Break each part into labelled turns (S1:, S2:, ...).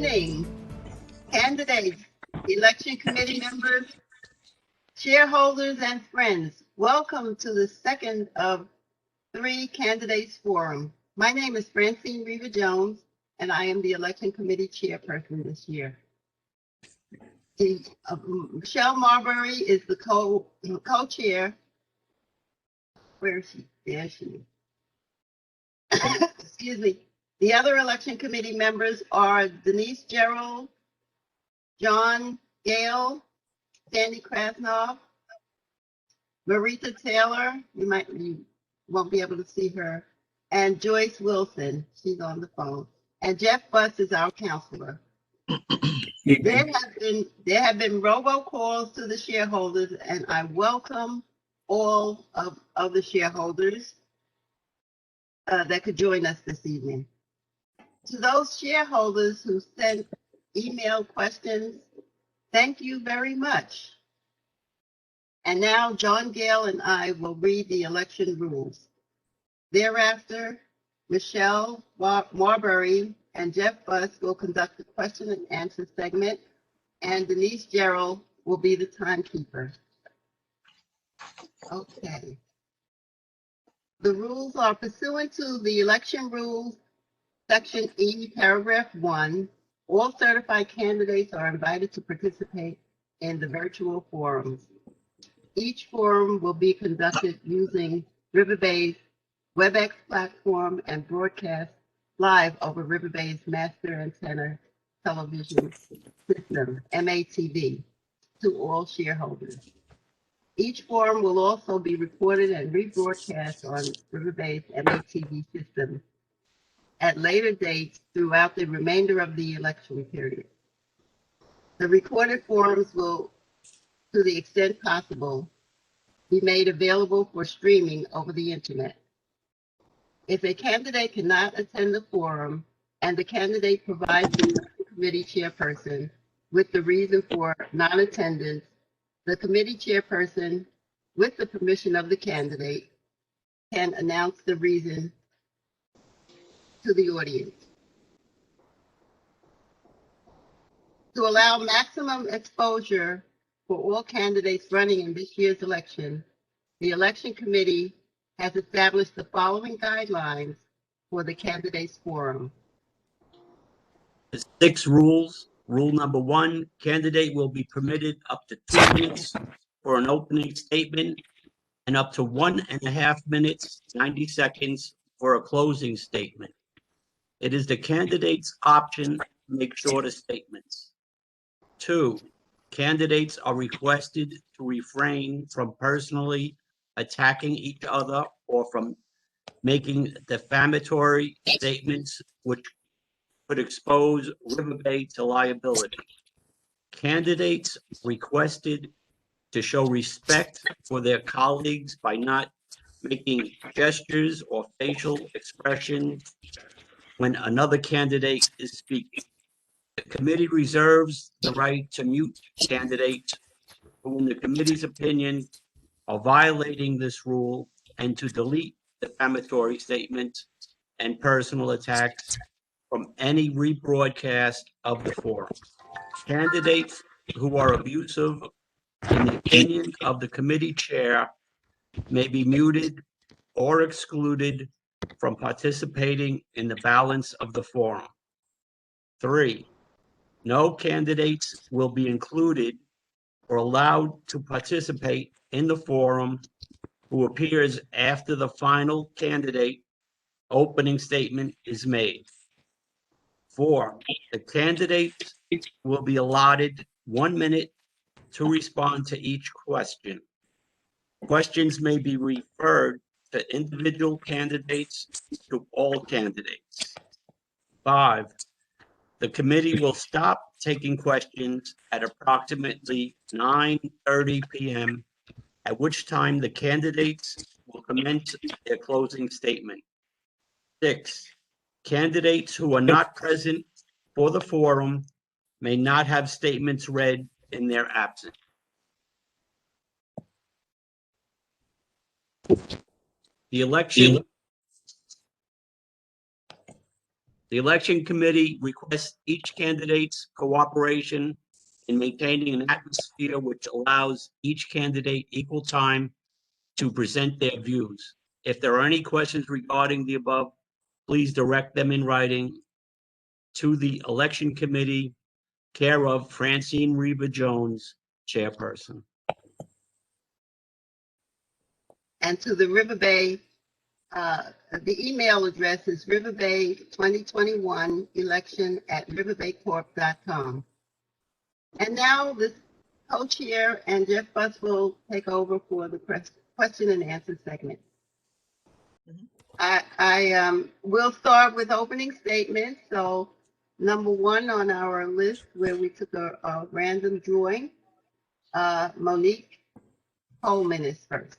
S1: evening, candidates, election committee members, shareholders, and friends. Welcome to the second of 3 candidates forum. My name is Francine Reaver-Jones, and I am the election committee chairperson this year. Michelle Marbury is the co-chair. Where is she? There she is. Excuse me. The other election committee members are Denise Gerald, John Gale, Sandy Krasnoff, Marita Taylor, you won't be able to see her, and Joyce Wilson, she's on the phone, and Jeff Buss is our counselor. There have been robocalls to the shareholders, and I welcome all of the shareholders that could join us this evening. To those shareholders who sent email questions, thank you very much. And now John Gale and I will read the election rules. Thereafter, Michelle Marbury and Jeff Buss will conduct the question and answer segment, and Denise Gerald will be the timekeeper. Okay. The rules are pursuant to the election rules, Section E, Paragraph 1. All certified candidates are invited to participate in the virtual forums. Each forum will be conducted using Riverbay's WebEx platform and broadcast live over Riverbay's master antenna television system, MATV, to all shareholders. Each forum will also be recorded and rebroadcast on Riverbay's MATV system at later dates throughout the remainder of the election period. The recorded forums will, to the extent possible, be made available for streaming over the internet. If a candidate cannot attend the forum and the candidate provides the election committee chairperson with the reason for non-attendance, the committee chairperson, with the permission of the candidate, can announce the reason to the audience. To allow maximum exposure for all candidates running in this year's election, the election committee has established the following guidelines for the candidates forum.
S2: There's 6 rules. Rule number 1, candidate will be permitted up to 2 minutes for an opening statement and up to 1.5 minutes, 90 seconds for a closing statement. It is the candidate's option to make shorter statements. 2, candidates are requested to refrain from personally attacking each other or from making defamatory statements which could expose Riverbay to liability. Candidates requested to show respect for their colleagues by not making gestures or facial expressions when another candidate is speaking. The committee reserves the right to mute candidates who, in the committee's opinion, are violating this rule, and to delete defamatory statements and personal attacks from any rebroadcast of the forum. Candidates who are abusive, in the opinion of the committee chair, may be muted or excluded from participating in the balance of the forum. 3, no candidates will be included or allowed to participate in the forum who appears after the final candidate opening statement is made. 4, the candidates will be allotted 1 minute to respond to each question. Questions may be referred to individual candidates to all candidates. 5, the committee will stop taking questions at approximately 9:30 p.m., at which time the candidates will commence their closing statement. 6, candidates who are not present for the forum may not have statements read in their absence. The election The election committee requests each candidate's cooperation in maintaining an atmosphere which allows each candidate equal time to present their views. If there are any questions regarding the above, please direct them in writing to the election committee, care of Francine Reba Jones, chairperson.
S1: And to the Riverbay, the email address is riverbay2021election@riverbaycorp.com. And now this co-chair and Jeff Buss will take over for the question and answer segment. I will start with opening statements. So number one on our list where we took a random drawing, Monique Coleman is first.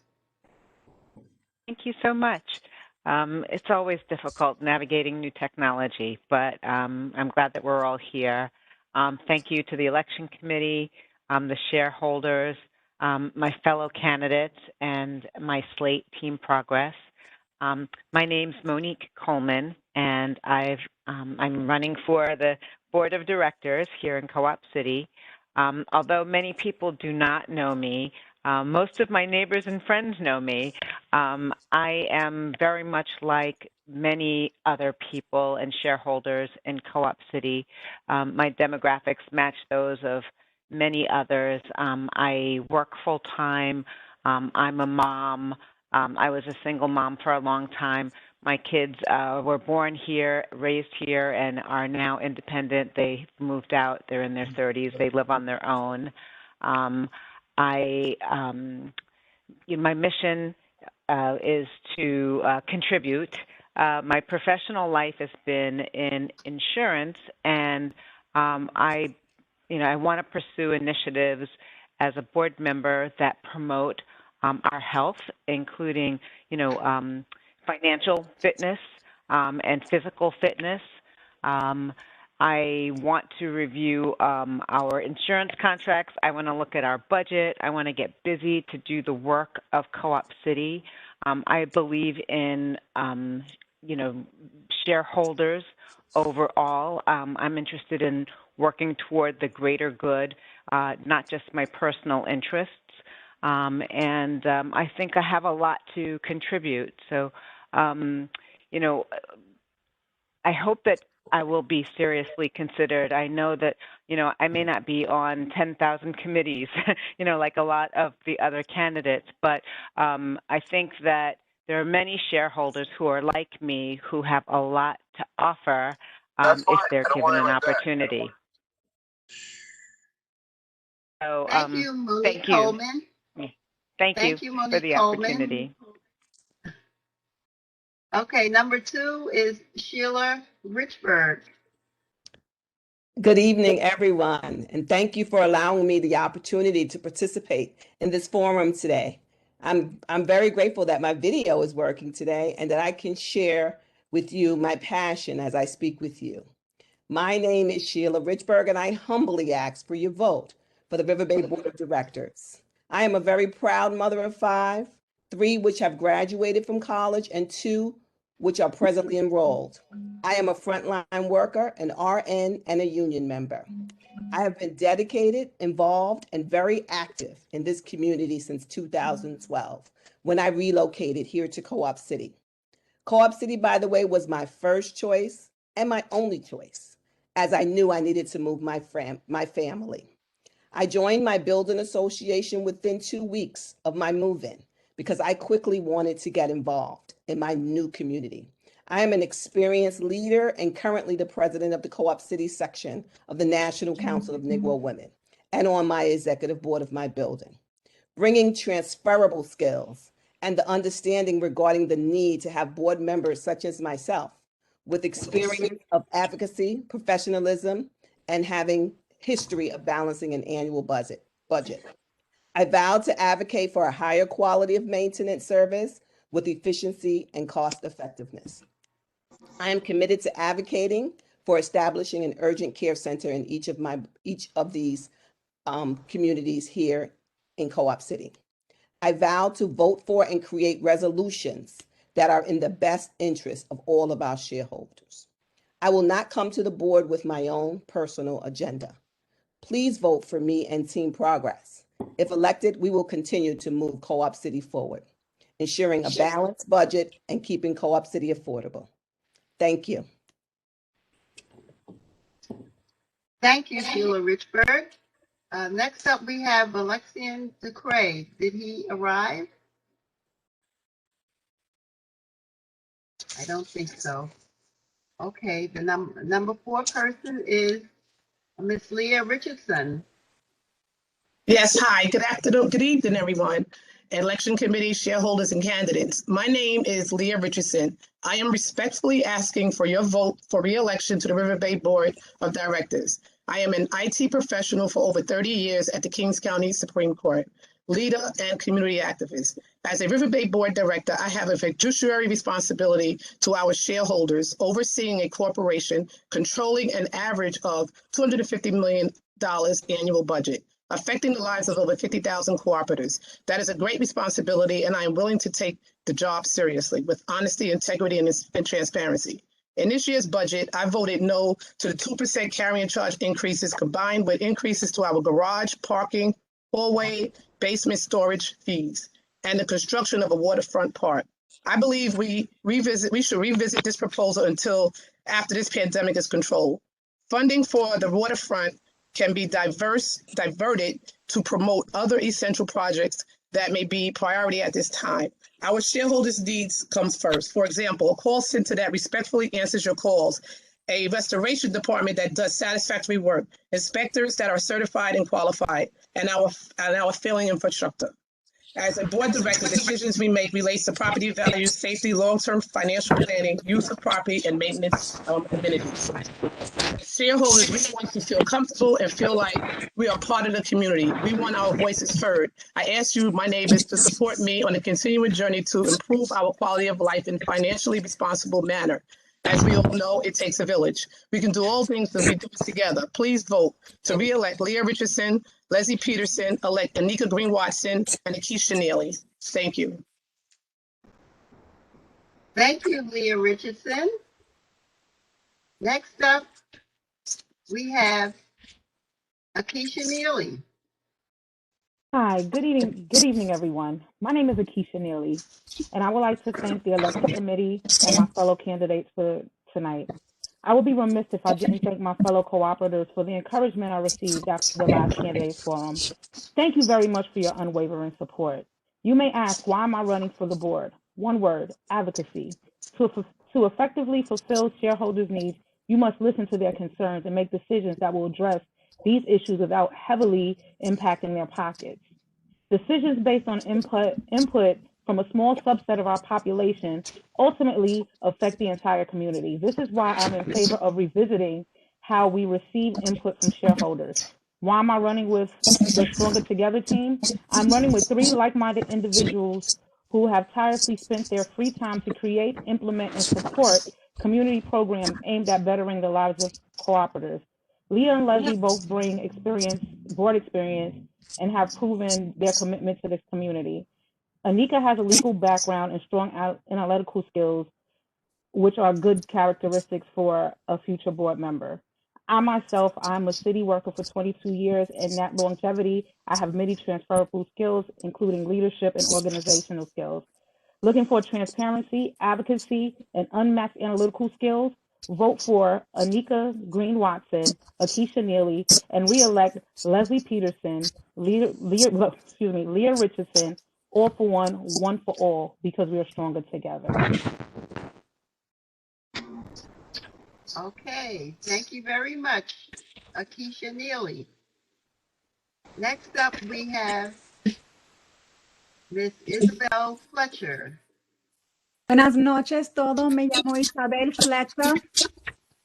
S3: Thank you so much. It's always difficult navigating new technology, but I'm glad that we're all here. Thank you to the election committee, the shareholders, my fellow candidates, and my slate team progress. My name's Monique Coleman, and I'm running for the board of directors here in Co-op City. Although many people do not know me, most of my neighbors and friends know me. I am very much like many other people and shareholders in Co-op City. My demographics match those of many others. I work full-time. I'm a mom. I was a single mom for a long time. My kids were born here, raised here, and are now independent. They moved out. They're in their 30s. They live on their own. My mission is to contribute. My professional life has been in insurance, and I want to pursue initiatives as a board member that promote our health, including, financial fitness and physical fitness. I want to review our insurance contracts. I want to look at our budget. I want to get busy to do the work of Co-op City. I believe in, shareholders overall. I'm interested in working toward the greater good, not just my personal interests. And I think I have a lot to contribute. So, I hope that I will be seriously considered. I know that, I may not be on 10,000 committees, like a lot of the other candidates, but I think that there are many shareholders who are like me who have a lot to offer if they're given an opportunity. So,
S1: Thank you, Monique
S3: thank you.
S1: Coleman.
S3: Thank you
S1: Monique
S3: for the
S1: Coleman.
S3: opportunity.
S1: Okay, number two is Sheila Richberg.
S4: Good evening, everyone, and thank you for allowing me the opportunity to participate in this forum today. I'm very grateful that my video is working today and that I can share with you my passion as I speak with you. My name is Sheila Richberg, and I humbly ask for your vote for the Riverbay Board of Directors. I am a very proud mother of 5, 3 which have graduated from college, and 2 which are presently enrolled. I am a frontline worker, an RN, and a union member. I have been dedicated, involved, and very active in this community since 2012, when I relocated here to Co-op City. Co-op City, by the way, was my first choice and my only choice, as I knew I needed to move my family. I joined my building association within 2 weeks of my move-in because I quickly wanted to get involved in my new community. I am an experienced leader and currently the president of the Co-op City section of the National Council of Negro Women and on my executive board of my building. Bringing transferable skills and the understanding regarding the need to have board members such as myself with experience of advocacy, professionalism, and having history of balancing an annual budget. I vowed to advocate for a higher quality of maintenance service with efficiency and cost effectiveness. I am committed to advocating for establishing an urgent care center in each of these communities here in Co-op City. I vow to vote for and create resolutions that are in the best interest of all of our shareholders. I will not come to the board with my own personal agenda. Please vote for me and Team Progress. If elected, we will continue to move Co-op City forward, ensuring a balanced budget and keeping Co-op City affordable. Thank you.
S1: Thank you, Sheila Richberg. Next up, we have Alexian DeCray. Did he arrive? I don't think so. Okay, the number 4 person is Miss Leah Richardson.
S5: Yes, hi, good afternoon, good evening, everyone. Election committee, shareholders, and candidates. My name is Leah Richardson. I am respectfully asking for your vote for re-election to the Riverbay Board of Directors. I am an IT professional for over 30 years at the Kings County Supreme Court, leader and community activist. As a Riverbay Board Director, I have a fiduciary responsibility to our shareholders, overseeing a corporation, controlling an average of $250 million annual budget, affecting the lives of over 50,000 cooperators. That is a great responsibility, and I am willing to take the job seriously with honesty, integrity, and transparency. In this year's budget, I voted no to the 2% carrying charge increases combined with increases to our garage, parking, hallway, basement storage fees, and the construction of a waterfront park. I believe we should revisit this proposal until after this pandemic is controlled. Funding for the waterfront can be diverted to promote other essential projects that may be priority at this time. Our shareholders' needs comes first. For example, a call center that respectfully answers your calls, a restoration department that does satisfactory work, inspectors that are certified and qualified, and our failing infrastructure. As a board director, decisions we make relates to property values, safety, long-term financial planning, use of property, and maintenance amenities. Shareholders, we want to feel comfortable and feel like we are part of the community. We want our voices heard. I ask you, my neighbors, to support me on a continuing journey to improve our quality of life in a financially responsible manner. As we all know, it takes a village. We can do all things if we do it together. Please vote to re-elect Leah Richardson, Leslie Peterson, elect Anika Green-Watson, and Akeisha Neely. Thank you.
S1: Thank you, Leah Richardson. Next up, we have Akeisha Neely.
S6: Hi, good evening, everyone. My name is Akeisha Neely, and I would like to thank the election committee and my fellow candidates for tonight. I would be remiss if I didn't thank my fellow cooperators for the encouragement I received after the last candidates forum. Thank you very much for your unwavering support. You may ask, why am I running for the board? One word, advocacy. To effectively fulfill shareholders' needs, you must listen to their concerns and make decisions that will address these issues without heavily impacting their pockets. Decisions based on input from a small subset of our population ultimately affect the entire community. This is why I'm in favor of revisiting how we receive input from shareholders. Why am I running with the Stronger Together team? I'm running with 3 like-minded individuals who have tirelessly spent their free time to create, implement, and support community programs aimed at bettering the lives of cooperators. Leah and Leslie both bring board experience, and have proven their commitment to this community. Anika has a legal background and strong analytical skills, which are good characteristics for a future board member. I'm a city worker for 22 years, and that longevity, I have many transferable skills, including leadership and organizational skills. Looking for transparency, advocacy, and unmatched analytical skills, vote for Anika Green-Watson, Akeisha Neely, and re-elect Leslie Peterson, Leah Richardson, all for one for all, because we are stronger together.
S1: Okay, thank you very much, Akeisha Neely. Next up, we have Miss Isabel Fletcher.
S7: Buenas noches todos, me llamo Isabel Fletcher.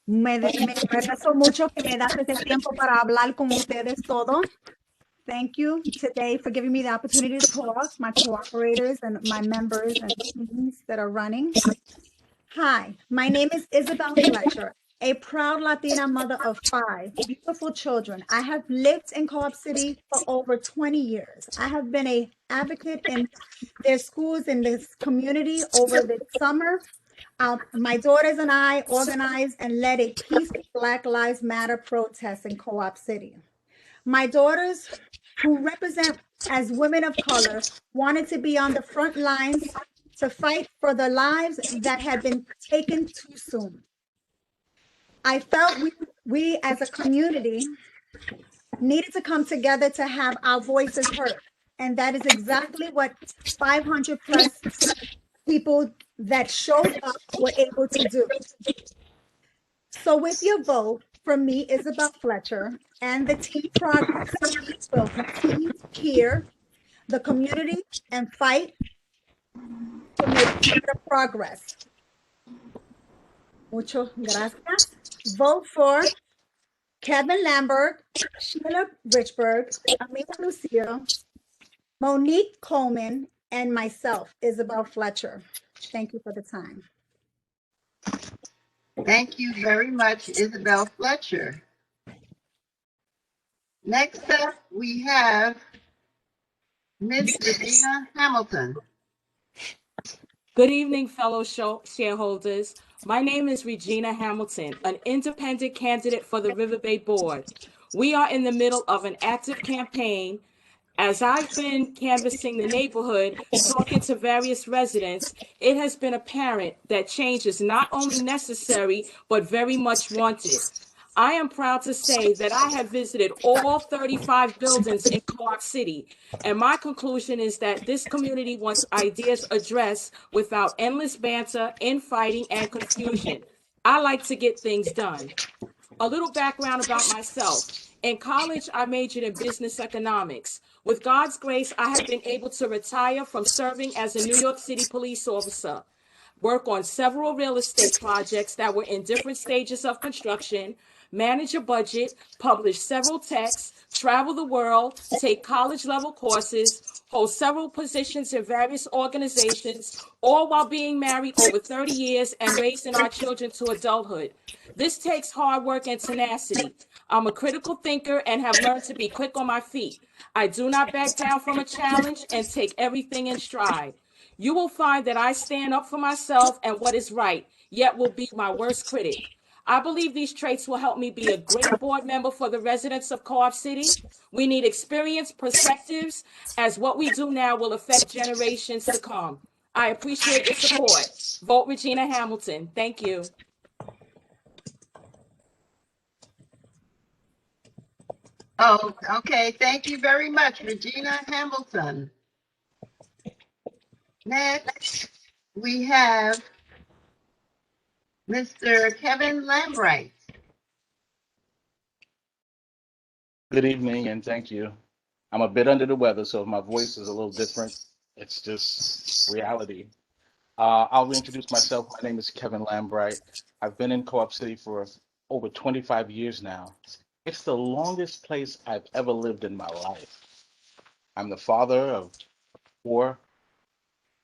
S7: Me agradezco mucho que me das este tiempo para hablar con ustedes todo. Thank you today for giving me the opportunity to talk, my cooperators and my members and teams that are running. Hi, my name is Isabelle Fletcher, a proud Latina mother of 5 beautiful children. I have lived in Co-op City for over 20 years. I have been an advocate in their schools in this community over the summer. My daughters and I organized and led a peaceful Black Lives Matter protest in Co-op City. My daughters, who represent as women of color, wanted to be on the front lines to fight for the lives that had been taken too soon. I felt we as a community needed to come together to have our voices heard. And that is exactly what 500 plus people that showed up were able to do. So with your vote for me, Isabel Fletcher, and the Team Progress, we will continue to hear the community and fight to make further progress. Muchas gracias. Vote for Kevin Lambrecht, Sheila Richberg, Anika Lucio, Monique Coleman, and myself, Isabel Fletcher. Thank you for the time.
S1: Thank you very much, Isabel Fletcher. Next up, we have Ms. Regina Hamilton.
S8: Good evening, fellow shareholders. My name is Regina Hamilton, an independent candidate for the Riverbay Board. We are in the middle of an active campaign. As I've been canvassing the neighborhood, talking to various residents, it has been apparent that change is not only necessary, but very much wanted. I am proud to say that I have visited all 35 buildings in Co-op City, and my conclusion is that this community wants ideas addressed without endless banter, infighting, and confusion. I like to get things done. A little background about myself. In college, I majored in business economics. With God's grace, I have been able to retire from serving as a New York City police officer, work on several real estate projects that were in different stages of construction, manage a budget, publish several texts, travel the world, take college-level courses, hold several positions in various organizations, all while being married over 30 years and raising our children to adulthood. This takes hard work and tenacity. I'm a critical thinker and have learned to be quick on my feet. I do not back down from a challenge and take everything in stride. You will find that I stand up for myself and what is right, yet will be my worst critic. I believe these traits will help me be a great board member for the residents of Co-op City. We need experienced perspectives, as what we do now will affect generations to come. I appreciate your support. Vote Regina Hamilton. Thank you.
S1: Oh, okay. Thank you very much, Regina Hamilton. Next, we have Mr. Kevin Lambrecht.
S9: Good evening and thank you. I'm a bit under the weather, so if my voice is a little different, it's just reality. I'll reintroduce myself. My name is Kevin Lambrecht. I've been in Co-op City for over 25 years now. It's the longest place I've ever lived in my life. I'm the father of 4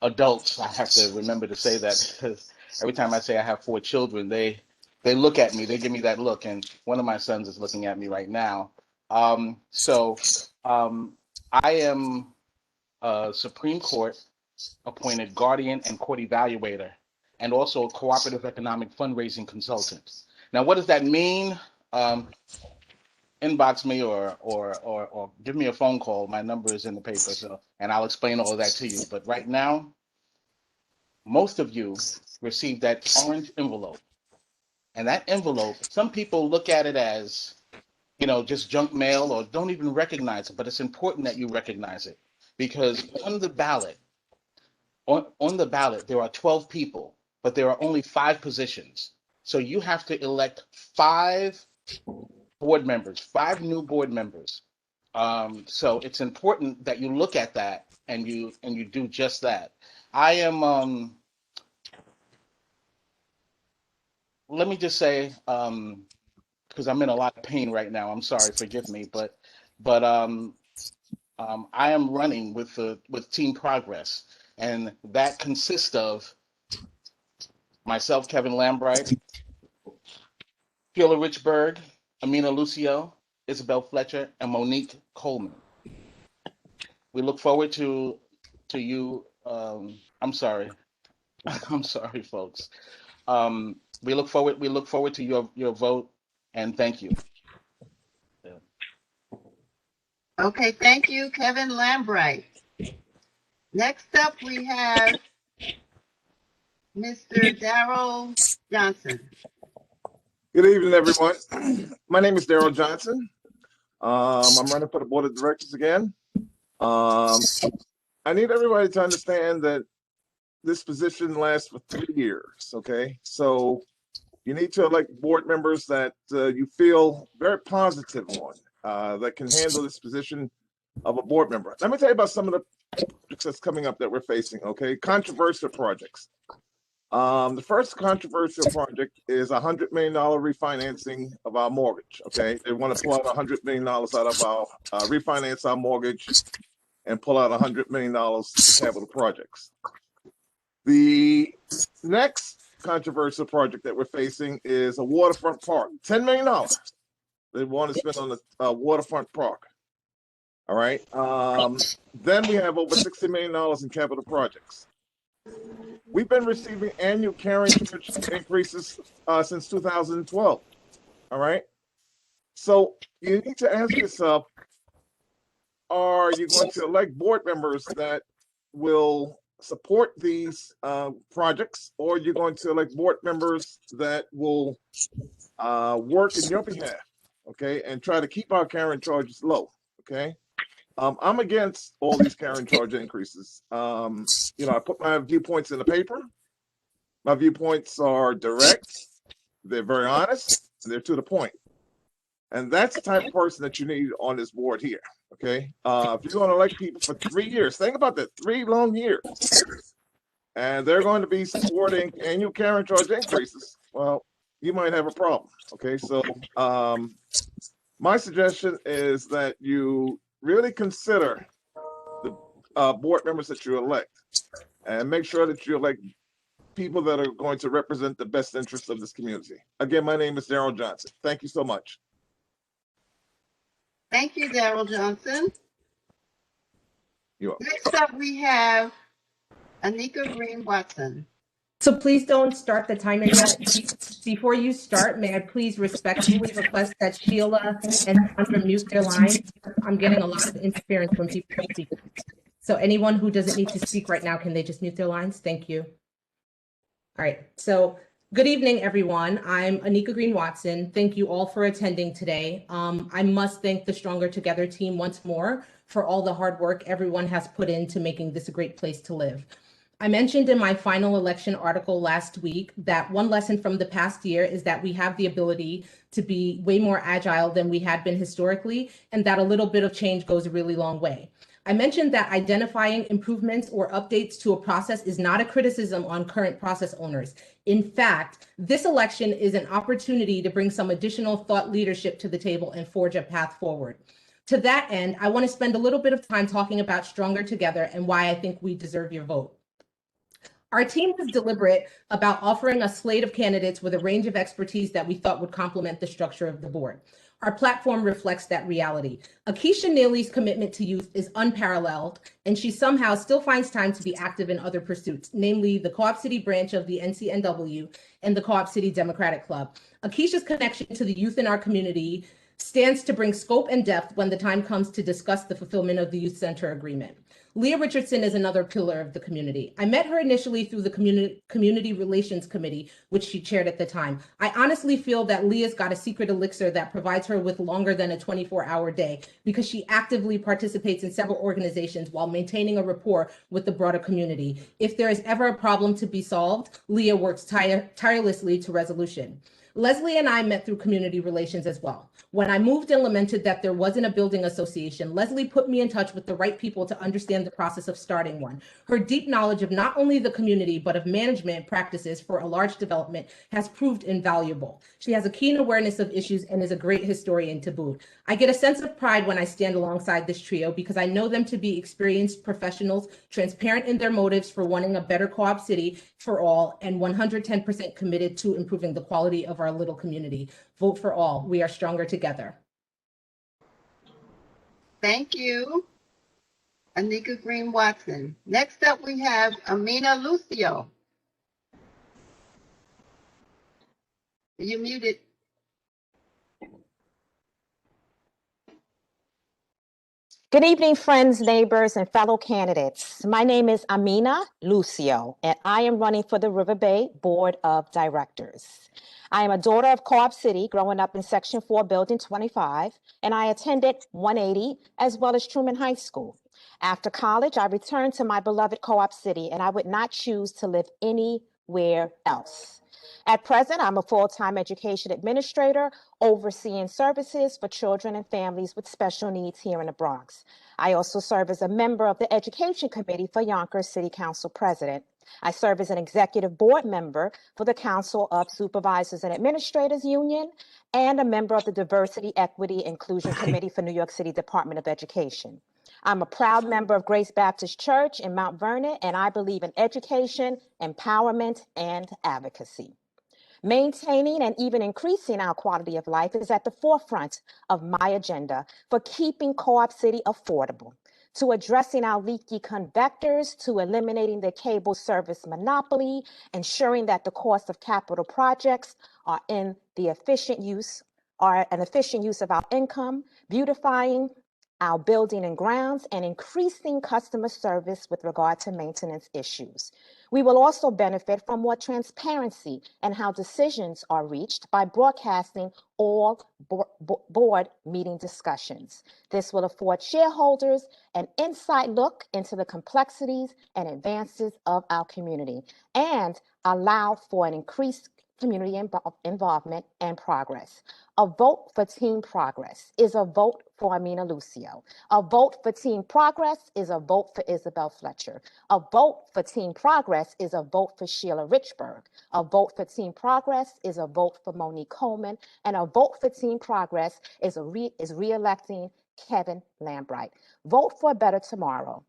S9: adults. I have to remember to say that because every time I say I have 4 children, they look at me, they give me that look, and one of my sons is looking at me right now. I am a Supreme Court appointed guardian and court evaluator, and also a cooperative economic fundraising consultant. Now, what does that mean? Inbox me or give me a phone call. My number is in the paper, so and I'll explain all of that to you. But right now, most of you received that orange envelope, and that envelope, some people look at it as, you know, just junk mail or don't even recognize it, but it's important that you recognize it because on the ballot, there are 12 people, but there are only 5 positions. So you have to elect 5 board members, 5 new board members. So it's important that you look at that and you do just that. I am, let me just say, because I'm in a lot of pain right now. I'm sorry, forgive me, but I am running with Team Progress, and that consists of myself, Kevin Lambright, Sheila Richberg, Amina Lucio, Isabel Fletcher, and Monique Coleman. We look forward to you. I'm sorry. I'm sorry, folks. We look forward to your vote, and thank you.
S1: Okay, thank you, Kevin Lambrecht. Next up, we have Mr. Daryl Johnson.
S10: Good evening, everyone. My name is Daryl Johnson. I'm running for the board of directors again. I need everybody to understand that this position lasts for 3 years, okay? So you need to elect board members that you feel very positive on, that can handle this position of a board member. Let me tell you about some of the projects that's coming up that we're facing, okay? Controversial projects. The first controversial project is a $100 million refinancing of our mortgage. Okay, they want to pull out $100 million out of our refinance our mortgage and pull out $100 million capital projects. The next controversial project that we're facing is a waterfront park, $10 million. They want to spend on the waterfront park. All right. Then we have over $60 million in capital projects. We've been receiving annual carrying charge increases since 2012. All right. So you need to ask yourself, are you going to elect board members that will support these projects, or you're going to elect board members that will work in your behalf, okay, and try to keep our carrying charges low, okay? I'm against all these carrying charge increases. I put my viewpoints in the paper. My viewpoints are direct, they're very honest, and they're to the point. And that's the type of person that you need on this board here, okay? If you're going to elect people for 3 years, think about that, 3 long years, and they're going to be supporting annual carrying charge increases, well, you might have a problem, okay? So my suggestion is that you really consider the board members that you elect and make sure that you elect people that are going to represent the best interests of this community. Again, my name is Daryl Johnson. Thank you so much.
S1: Thank you, Daryl Johnson.
S10: You're welcome.
S1: Next up, we have Anika Green Watson.
S11: So please don't start the timer yet. Before you start, may I please respectfully request that Sheila and Sandra mute their lines? I'm getting a lot of interference from people speaking. So anyone who doesn't need to speak right now, can they just mute their lines? Thank you. All right, so good evening, everyone. I'm Anika Green Watson. Thank you all for attending today. I must thank the Stronger Together team once more for all the hard work everyone has put into making this a great place to live. I mentioned in my final election article last week that one lesson from the past year is that we have the ability to be way more agile than we had been historically, and that a little bit of change goes a really long way. I mentioned that identifying improvements or updates to a process is not a criticism on current process owners. In fact, this election is an opportunity to bring some additional thought leadership to the table and forge a path forward. To that end, I want to spend a little bit of time talking about Stronger Together and why I think we deserve your vote. Our team was deliberate about offering a slate of candidates with a range of expertise that we thought would complement the structure of the board. Our platform reflects that reality. Akeisha Neely's commitment to youth is unparalleled, and she somehow still finds time to be active in other pursuits, namely the Co-op City branch of the NCNW and the Co-op City Democratic Club. Akeisha's connection to the youth in our community stands to bring scope and depth when the time comes to discuss the fulfillment of the Youth Center agreement. Leah Richardson is another pillar of the community. I met her initially through the Community Relations Committee, which she chaired at the time. I honestly feel that Leah's got a secret elixir that provides her with longer than a 24-hour day because she actively participates in several organizations while maintaining a rapport with the broader community. If there is ever a problem to be solved, Leah works tirelessly to resolution. Leslie and I met through community relations as well. When I moved and lamented that there wasn't a building association, Leslie put me in touch with the right people to understand the process of starting one. Her deep knowledge of not only the community, but of management practices for a large development has proved invaluable. She has a keen awareness of issues and is a great historian to boot. I get a sense of pride when I stand alongside this trio because I know them to be experienced professionals, transparent in their motives for wanting a better co-op city for all, and 110% committed to improving the quality of our little community. Vote for all. We are stronger together.
S1: Thank you, Anika Green Watson. Next up, we have Amina Lucio. You're muted.
S12: Good evening, friends, neighbors, and fellow candidates. My name is Amina Lucio, and I am running for the Riverbay Board of Directors. I am a daughter of Co-op City, growing up in Section 4, Building 25, and I attended 180 as well as Truman High School. After college, I returned to my beloved Co-op City, and I would not choose to live anywhere else. At present, I'm a full-time education administrator overseeing services for children and families with special needs here in the Bronx. I also serve as a member of the Education Committee for Yonkers City Council President. I serve as an executive board member for the Council of Supervisors and Administrators Union and a member of the Diversity, Equity, Inclusion Committee for New York City Department of Education. I'm a proud member of Grace Baptist Church in Mount Vernon, and I believe in education, empowerment, and advocacy. Maintaining and even increasing our quality of life is at the forefront of my agenda for keeping Co-op City affordable, to addressing our leaky convectors, to eliminating the cable service monopoly, ensuring that the cost of capital projects are an efficient use of our income, beautifying our building and grounds, and increasing customer service with regard to maintenance issues. We will also benefit from more transparency in how decisions are reached by broadcasting all board meeting discussions. This will afford shareholders an inside look into the complexities and advances of our community and allow for an increased community involvement and progress. A vote for Team Progress is a vote for Amina Lucio. A vote for Team Progress is a vote for Isabel Fletcher. A vote for Team Progress is a vote for Sheila Richberg. A vote for Team Progress is a vote for Monique Coleman. And a vote for Team Progress is re-electing Kevin Lambrecht. Vote for a better tomorrow.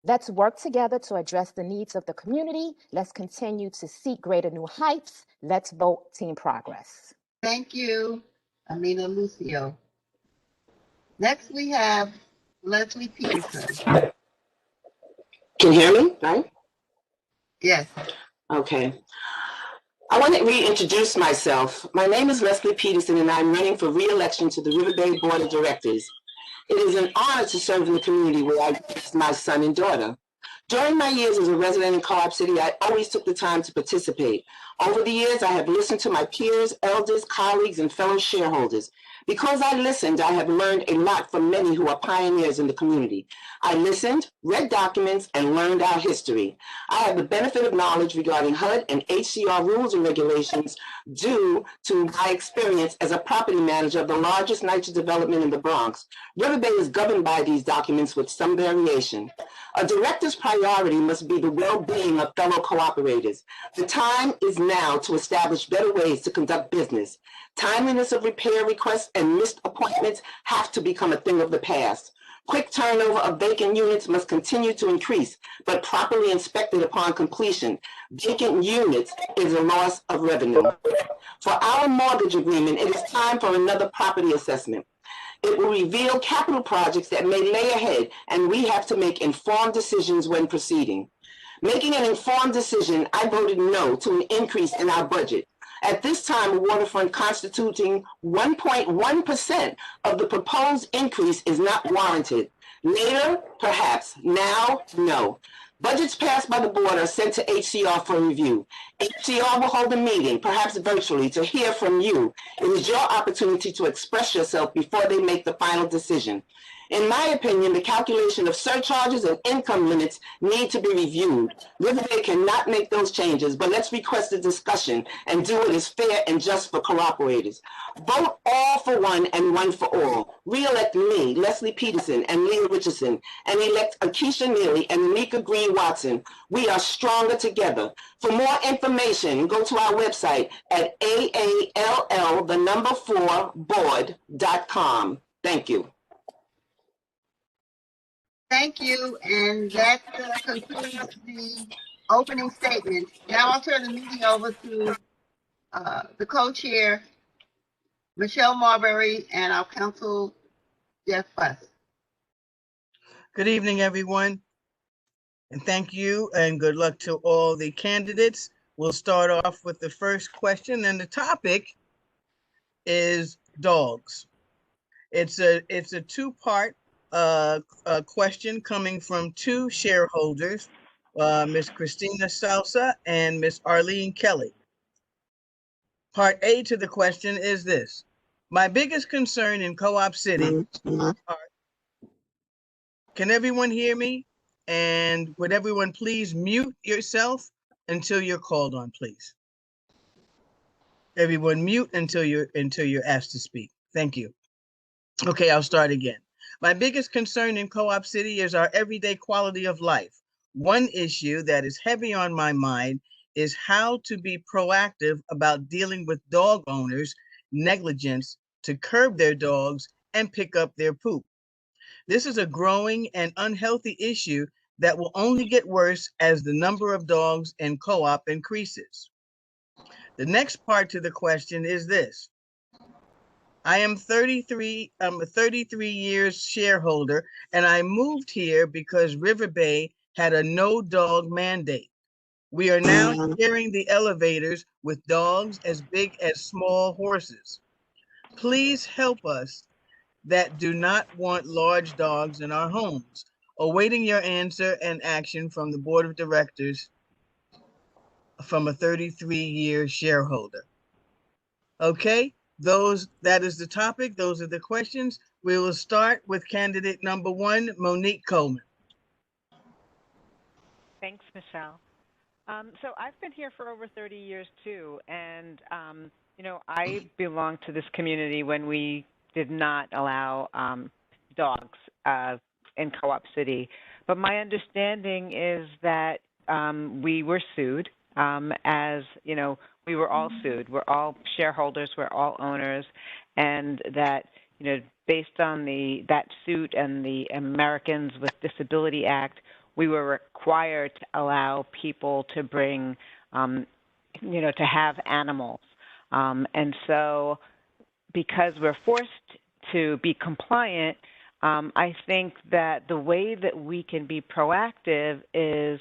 S12: Let's work together to address the needs of the community. Let's continue to seek greater new heights. Let's vote Team Progress.
S1: Thank you, Amina Lucio. Next, we have Leslie Peterson.
S13: Can you hear me? Right?
S1: Yes.
S13: Okay. I want to reintroduce myself. My name is Leslie Peterson, and I'm running for re-election to the Riverbay Board of Directors. It is an honor to serve in the community where I raised my son and daughter. During my years as a resident in Co-op City, I always took the time to participate. Over the years, I have listened to my peers, elders, colleagues, and fellow shareholders. Because I listened, I have learned a lot from many who are pioneers in the community. I listened, read documents, and learned our history. I have the benefit of knowledge regarding HUD and HCR rules and regulations due to my experience as a property manager of the largest niche development in the Bronx. Riverbay is governed by these documents with some variation. A director's priority must be the well-being of fellow cooperators. The time is now to establish better ways to conduct business. Timeliness of repair requests and missed appointments have to become a thing of the past. Quick turnover of vacant units must continue to increase, but properly inspected upon completion. Vacant units is a loss of revenue. For our mortgage agreement, it is time for another property assessment. It will reveal capital projects that may lay ahead, and we have to make informed decisions when proceeding. Making an informed decision, I voted no to an increase in our budget. At this time, Waterfront constituting 1.1% of the proposed increase is not warranted. Later, perhaps. Now, no. Budgets passed by the board are sent to HCR for review. HCR will hold a meeting, perhaps virtually, to hear from you. It is your opportunity to express yourself before they make the final decision. In my opinion, the calculation of surcharges and income limits need to be reviewed. Riverbay cannot make those changes, but let's request a discussion and do what is fair and just for cooperators. Vote all for one and one for all. Re-elect me, Leslie Peterson, and Leah Richardson, and elect Akeisha Neely and Anika Green-Watson. We are stronger together. For more information, go to our website at aall4board.com. Thank you.
S1: Thank you, and that concludes the opening statement. Now I'll turn the meeting over to the co-chair, Michelle Marbury, and our council, Jeff Fuss.
S14: Good evening, everyone, and thank you, and good luck to all the candidates. We'll start off with the first question, and the topic is dogs. It's a two-part question coming from two shareholders, Ms. Christina Salsa and Ms. Arlene Kelly. Part A to the question is this. My biggest concern in Co-op City are, can everyone hear me? And would everyone please mute yourself until you're called on, please. Everyone mute until you're asked to speak. Thank you. Okay, I'll start again. My biggest concern in Co-op City is our everyday quality of life. One issue that is heavy on my mind is how to be proactive about dealing with dog owners' negligence to curb their dogs and pick up their poop. This is a growing and unhealthy issue that will only get worse as the number of dogs in co-op increases. The next part to the question is this. I'm a 33 years shareholder, and I moved here because Riverbay had a no dog mandate. We are now sharing the elevators with dogs as big as small horses. Please help us that do not want large dogs in our homes. Awaiting your answer and action from the board of directors from a 33-year shareholder. Okay, that is the topic. Those are the questions. We will start with candidate number 1, Monique Coleman.
S3: Thanks, Michelle. So I've been here for over 30 years too, and I belong to this community when we did not allow dogs in Co-op City. But my understanding is that we were sued, as we were all sued. We're all shareholders, we're all owners, and that based on that suit and the Americans with Disability Act, we were required to allow people to bring, to have animals. And so because we're forced to be compliant, I think that the way that we can be proactive is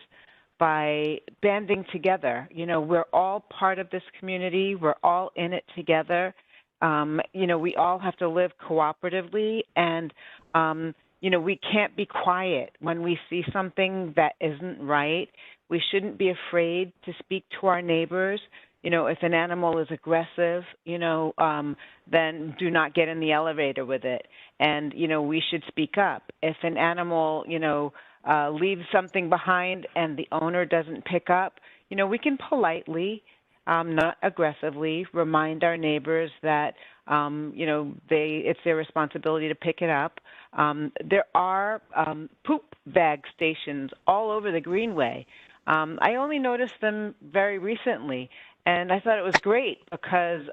S3: by banding together. We're all part of this community. We're all in it together. We all have to live cooperatively, and we can't be quiet when we see something that isn't right. We shouldn't be afraid to speak to our neighbors. If an animal is aggressive, then do not get in the elevator with it. And, we should speak up. If an animal, leaves something behind and the owner doesn't pick up, we can politely, not aggressively, remind our neighbors that, it's their responsibility to pick it up. There are poop bag stations all over the Greenway. I only noticed them very recently, and I thought it was great because,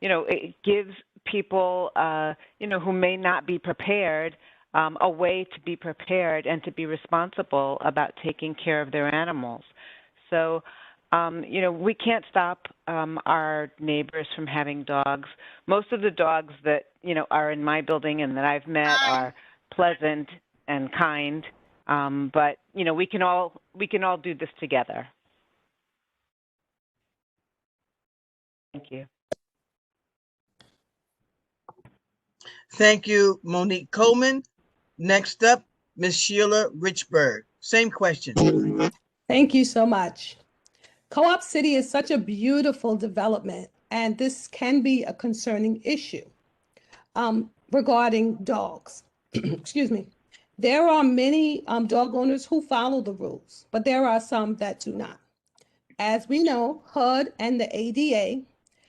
S3: it gives people, who may not be prepared, a way to be prepared and to be responsible about taking care of their animals. So, we can't stop our neighbors from having dogs. Most of the dogs that, are in my building and that I've met are pleasant and kind, but, we can all do this together. Thank you.
S14: Thank you, Monique Coleman. Next up, Ms. Sheila Richberg. Same question.
S4: Thank you so much. Co-op City is such a beautiful development, and this can be a concerning issue regarding dogs. Excuse me. There are many dog owners who follow the rules, but there are some that do not. As we know, HUD and the ADA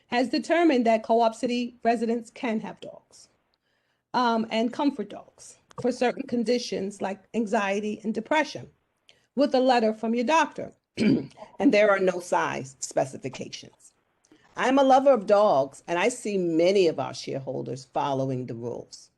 S4: has determined that Co-op City residents can have dogs and comfort dogs for certain conditions like anxiety and depression with a letter from your doctor. And there are no size specifications. I'm a lover of dogs, and I see many of our shareholders following the rules.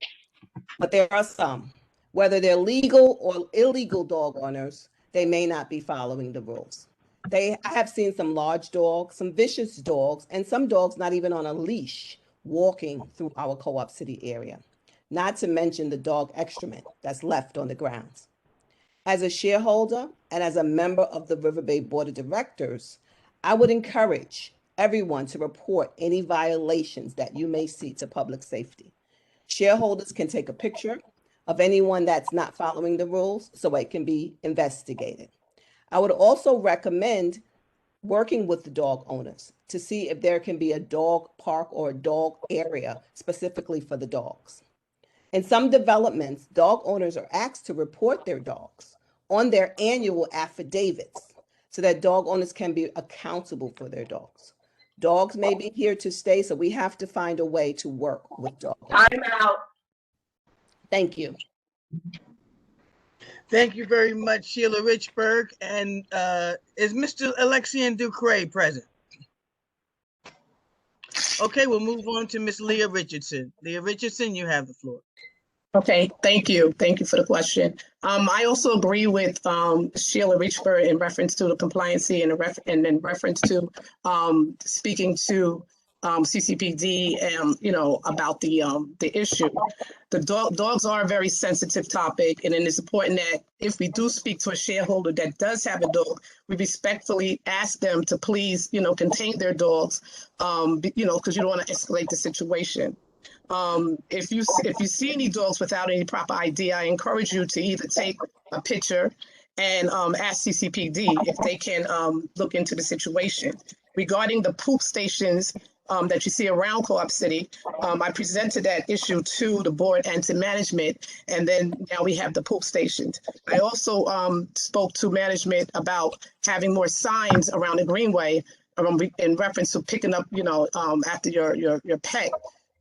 S4: But there are some, whether they're legal or illegal dog owners, they may not be following the rules. I have seen some large dogs, some vicious dogs, and some dogs not even on a leash walking through our Co-op City area, not to mention the dog excrement that's left on the grounds. As a shareholder and as a member of the Riverbay Board of Directors, I would encourage everyone to report any violations that you may see to public safety. Shareholders can take a picture of anyone that's not following the rules so it can be investigated. I would also recommend working with the dog owners to see if there can be a dog park or a dog area specifically for the dogs. In some developments, dog owners are asked to report their dogs on their annual affidavits so that dog owners can be accountable for their dogs. Dogs may be here to stay, so we have to find a way to work with dogs.
S13: Time out.
S4: Thank you.
S14: Thank you very much, Sheila Richberg. And is Mr. Alexian Ducray present? Okay, we'll move on to Miss Leah Richardson. Leah Richardson, you have the floor.
S5: Okay, thank you. Thank you for the question. I also agree with Sheila Richberg in reference to the compliancy and in reference to speaking to CCPD and about the issue. The dogs are a very sensitive topic, and it is important that if we do speak to a shareholder that does have a dog, we respectfully ask them to please contain their dogs, because you don't want to escalate the situation. If you see any dogs without any proper ID, I encourage you to either take a picture and ask CCPD if they can look into the situation. Regarding the poop stations that you see around Co-op City, I presented that issue to the board and to management, and then now we have the poop stations. I also spoke to management about having more signs around the greenway in reference to picking up, after your pet.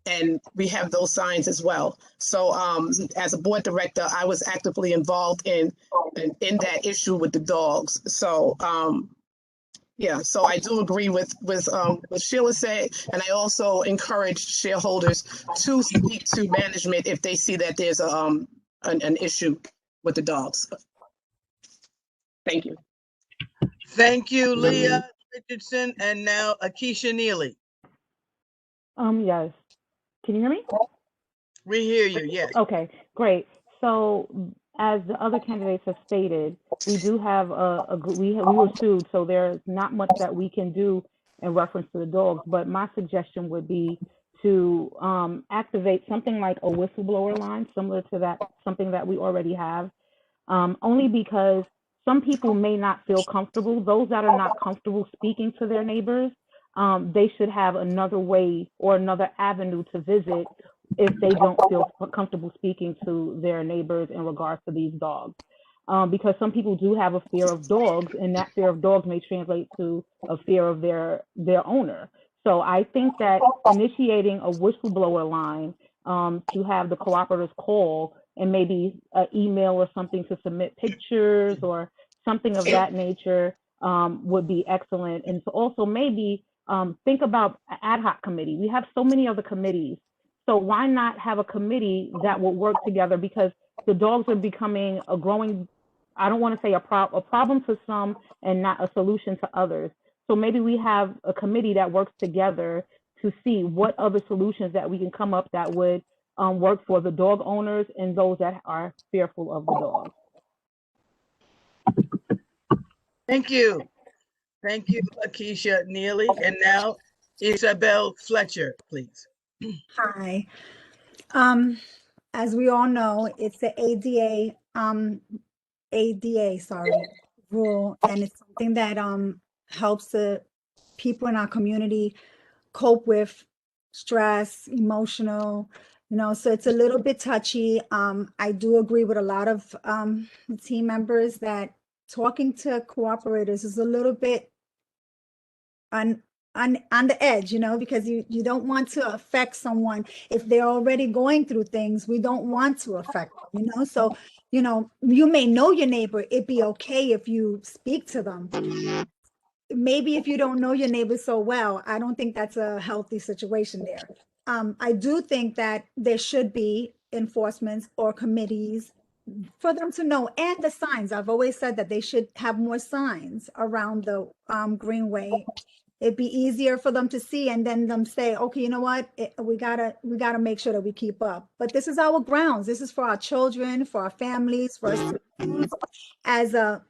S5: And we have those signs as well. So as a board director, I was actively involved in that issue with the dogs. So yeah, so I do agree with what Sheila said, and I also encourage shareholders to speak to management if they see that there's an issue with the dogs. Thank you.
S14: Thank you, Leah Richardson, and now Akeisha Neely.
S6: Yes. Can you hear me?
S14: We hear you, yes.
S6: Okay, great. So as the other candidates have stated, we do have we were sued, so there's not much that we can do in reference to the dogs, but my suggestion would be to activate something like a whistleblower line, similar to that, something that we already have, only because some people may not feel comfortable. Those that are not comfortable speaking to their neighbors, they should have another way or another avenue to visit if they don't feel comfortable speaking to their neighbors in regards to these dogs. Because some people do have a fear of dogs, and that fear of dogs may translate to a fear of their owner. So I think that initiating a whistleblower line to have the cooperators call and maybe an email or something to submit pictures or something of that nature would be excellent. And so also maybe think about an ad hoc committee. We have so many other committees. So why not have a committee that will work together? Because the dogs are becoming a growing, I don't want to say a problem to some and not a solution to others. So maybe we have a committee that works together to see what other solutions that we can come up that would work for the dog owners and those that are fearful of the dogs.
S14: Thank you. Thank you, Akeisha Neely. And now Isabel Fletcher, please.
S7: Hi. As we all know, it's the ADA rule, and it's something that helps the people in our community cope with stress, emotional, so it's a little bit touchy. I do agree with a lot of the team members that talking to cooperators is a little bit on the edge, because you don't want to affect someone if they're already going through things. We don't want to affect them, so you may know your neighbor. It'd be okay if you speak to them. Maybe if you don't know your neighbor so well, I don't think that's a healthy situation there. I do think that there should be enforcements or committees for them to know, and the signs. I've always said that they should have more signs around the greenway. It'd be easier for them to see, and then them say, okay, you know what, we gotta make sure that we keep up. But this is our grounds. This is for our children, for our families, for us to use as a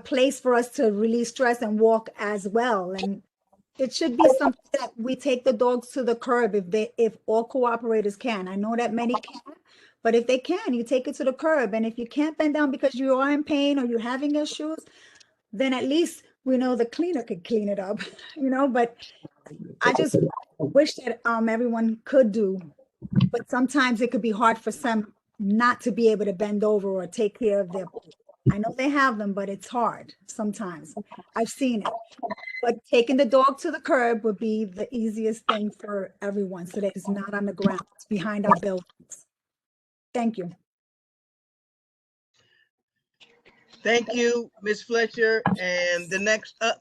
S7: place for us to release stress and walk as well. And it should be something that we take the dogs to the curb if all cooperators can. I know that many can't, but if they can, you take it to the curb. And if you can't bend down because you are in pain or you're having issues, then at least we know the cleaner could clean it up, but I just wish that everyone could do, but sometimes it could be hard for some not to be able to bend over or take care of their, I know they have them, but it's hard sometimes. I've seen it. But taking the dog to the curb would be the easiest thing for everyone so that it's not on the ground, it's behind our buildings. Thank you.
S14: Thank you, Ms. Fletcher. And the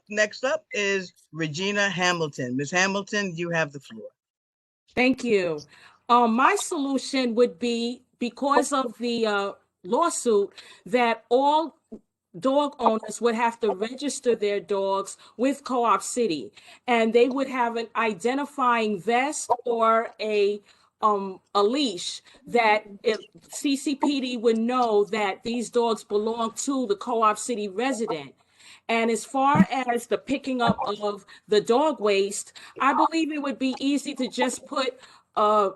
S14: next up is Regina Hamilton. Ms. Hamilton, you have the floor.
S8: Thank you. My solution would be, because of the lawsuit, that all dog owners would have to register their dogs with Co-op City, and they would have an identifying vest or a leash that if CCPD would know that these dogs belong to the Co-op City resident. And as far as the picking up of the dog waste, I believe it would be easy to just put a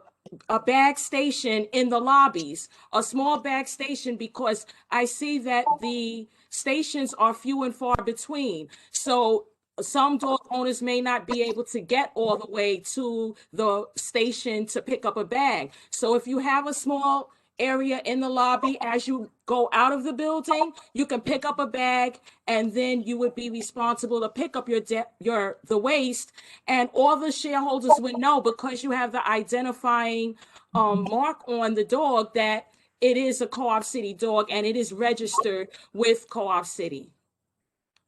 S8: bag station in the lobbies, a small bag station, because I see that the stations are few and far between. So some dog owners may not be able to get all the way to the station to pick up a bag. So if you have a small area in the lobby, as you go out of the building, you can pick up a bag, and then you would be responsible to pick up the waste, and all the shareholders would know, because you have the identifying mark on the dog, that it is a Co-op City dog and it is registered with Co-op City.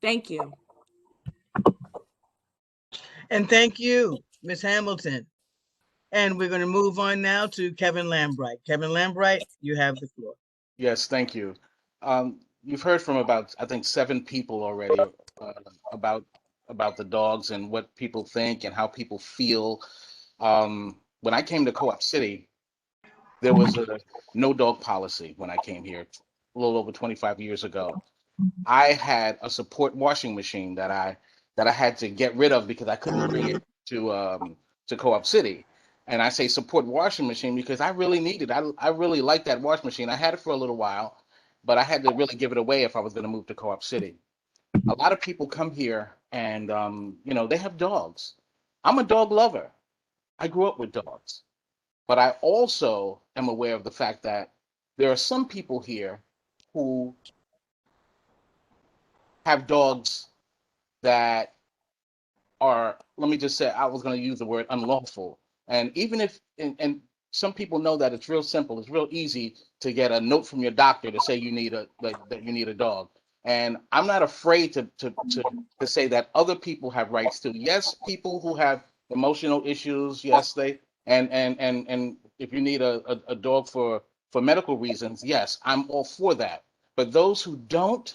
S8: Thank you.
S14: And thank you, Ms. Hamilton. And we're going to move on now to Kevin Lambrecht. Kevin Lambrecht, you have the floor.
S9: Yes, thank you. You've heard from about, I think, 7 people already about the dogs and what people think and how people feel. When I came to Co-op City, there was a no dog policy when I came here a little over 25 years ago. I had a support washing machine that I had to get rid of because I couldn't bring it to Co-op City. And I say support washing machine because I really needed it. I really liked that washing machine. I had it for a little while, but I had to really give it away if I was going to move to Co-op City. A lot of people come here and they have dogs. I'm a dog lover. I grew up with dogs. But I also am aware of the fact that there are some people here who have dogs that are, let me just say, I was going to use the word unlawful. And even if, and some people know that it's real simple, it's real easy to get a note from your doctor to say you need that you need a dog. And I'm not afraid to say that other people have rights too. Yes, people who have emotional issues, yes, and if you need a dog for medical reasons, yes, I'm all for that. But those who don't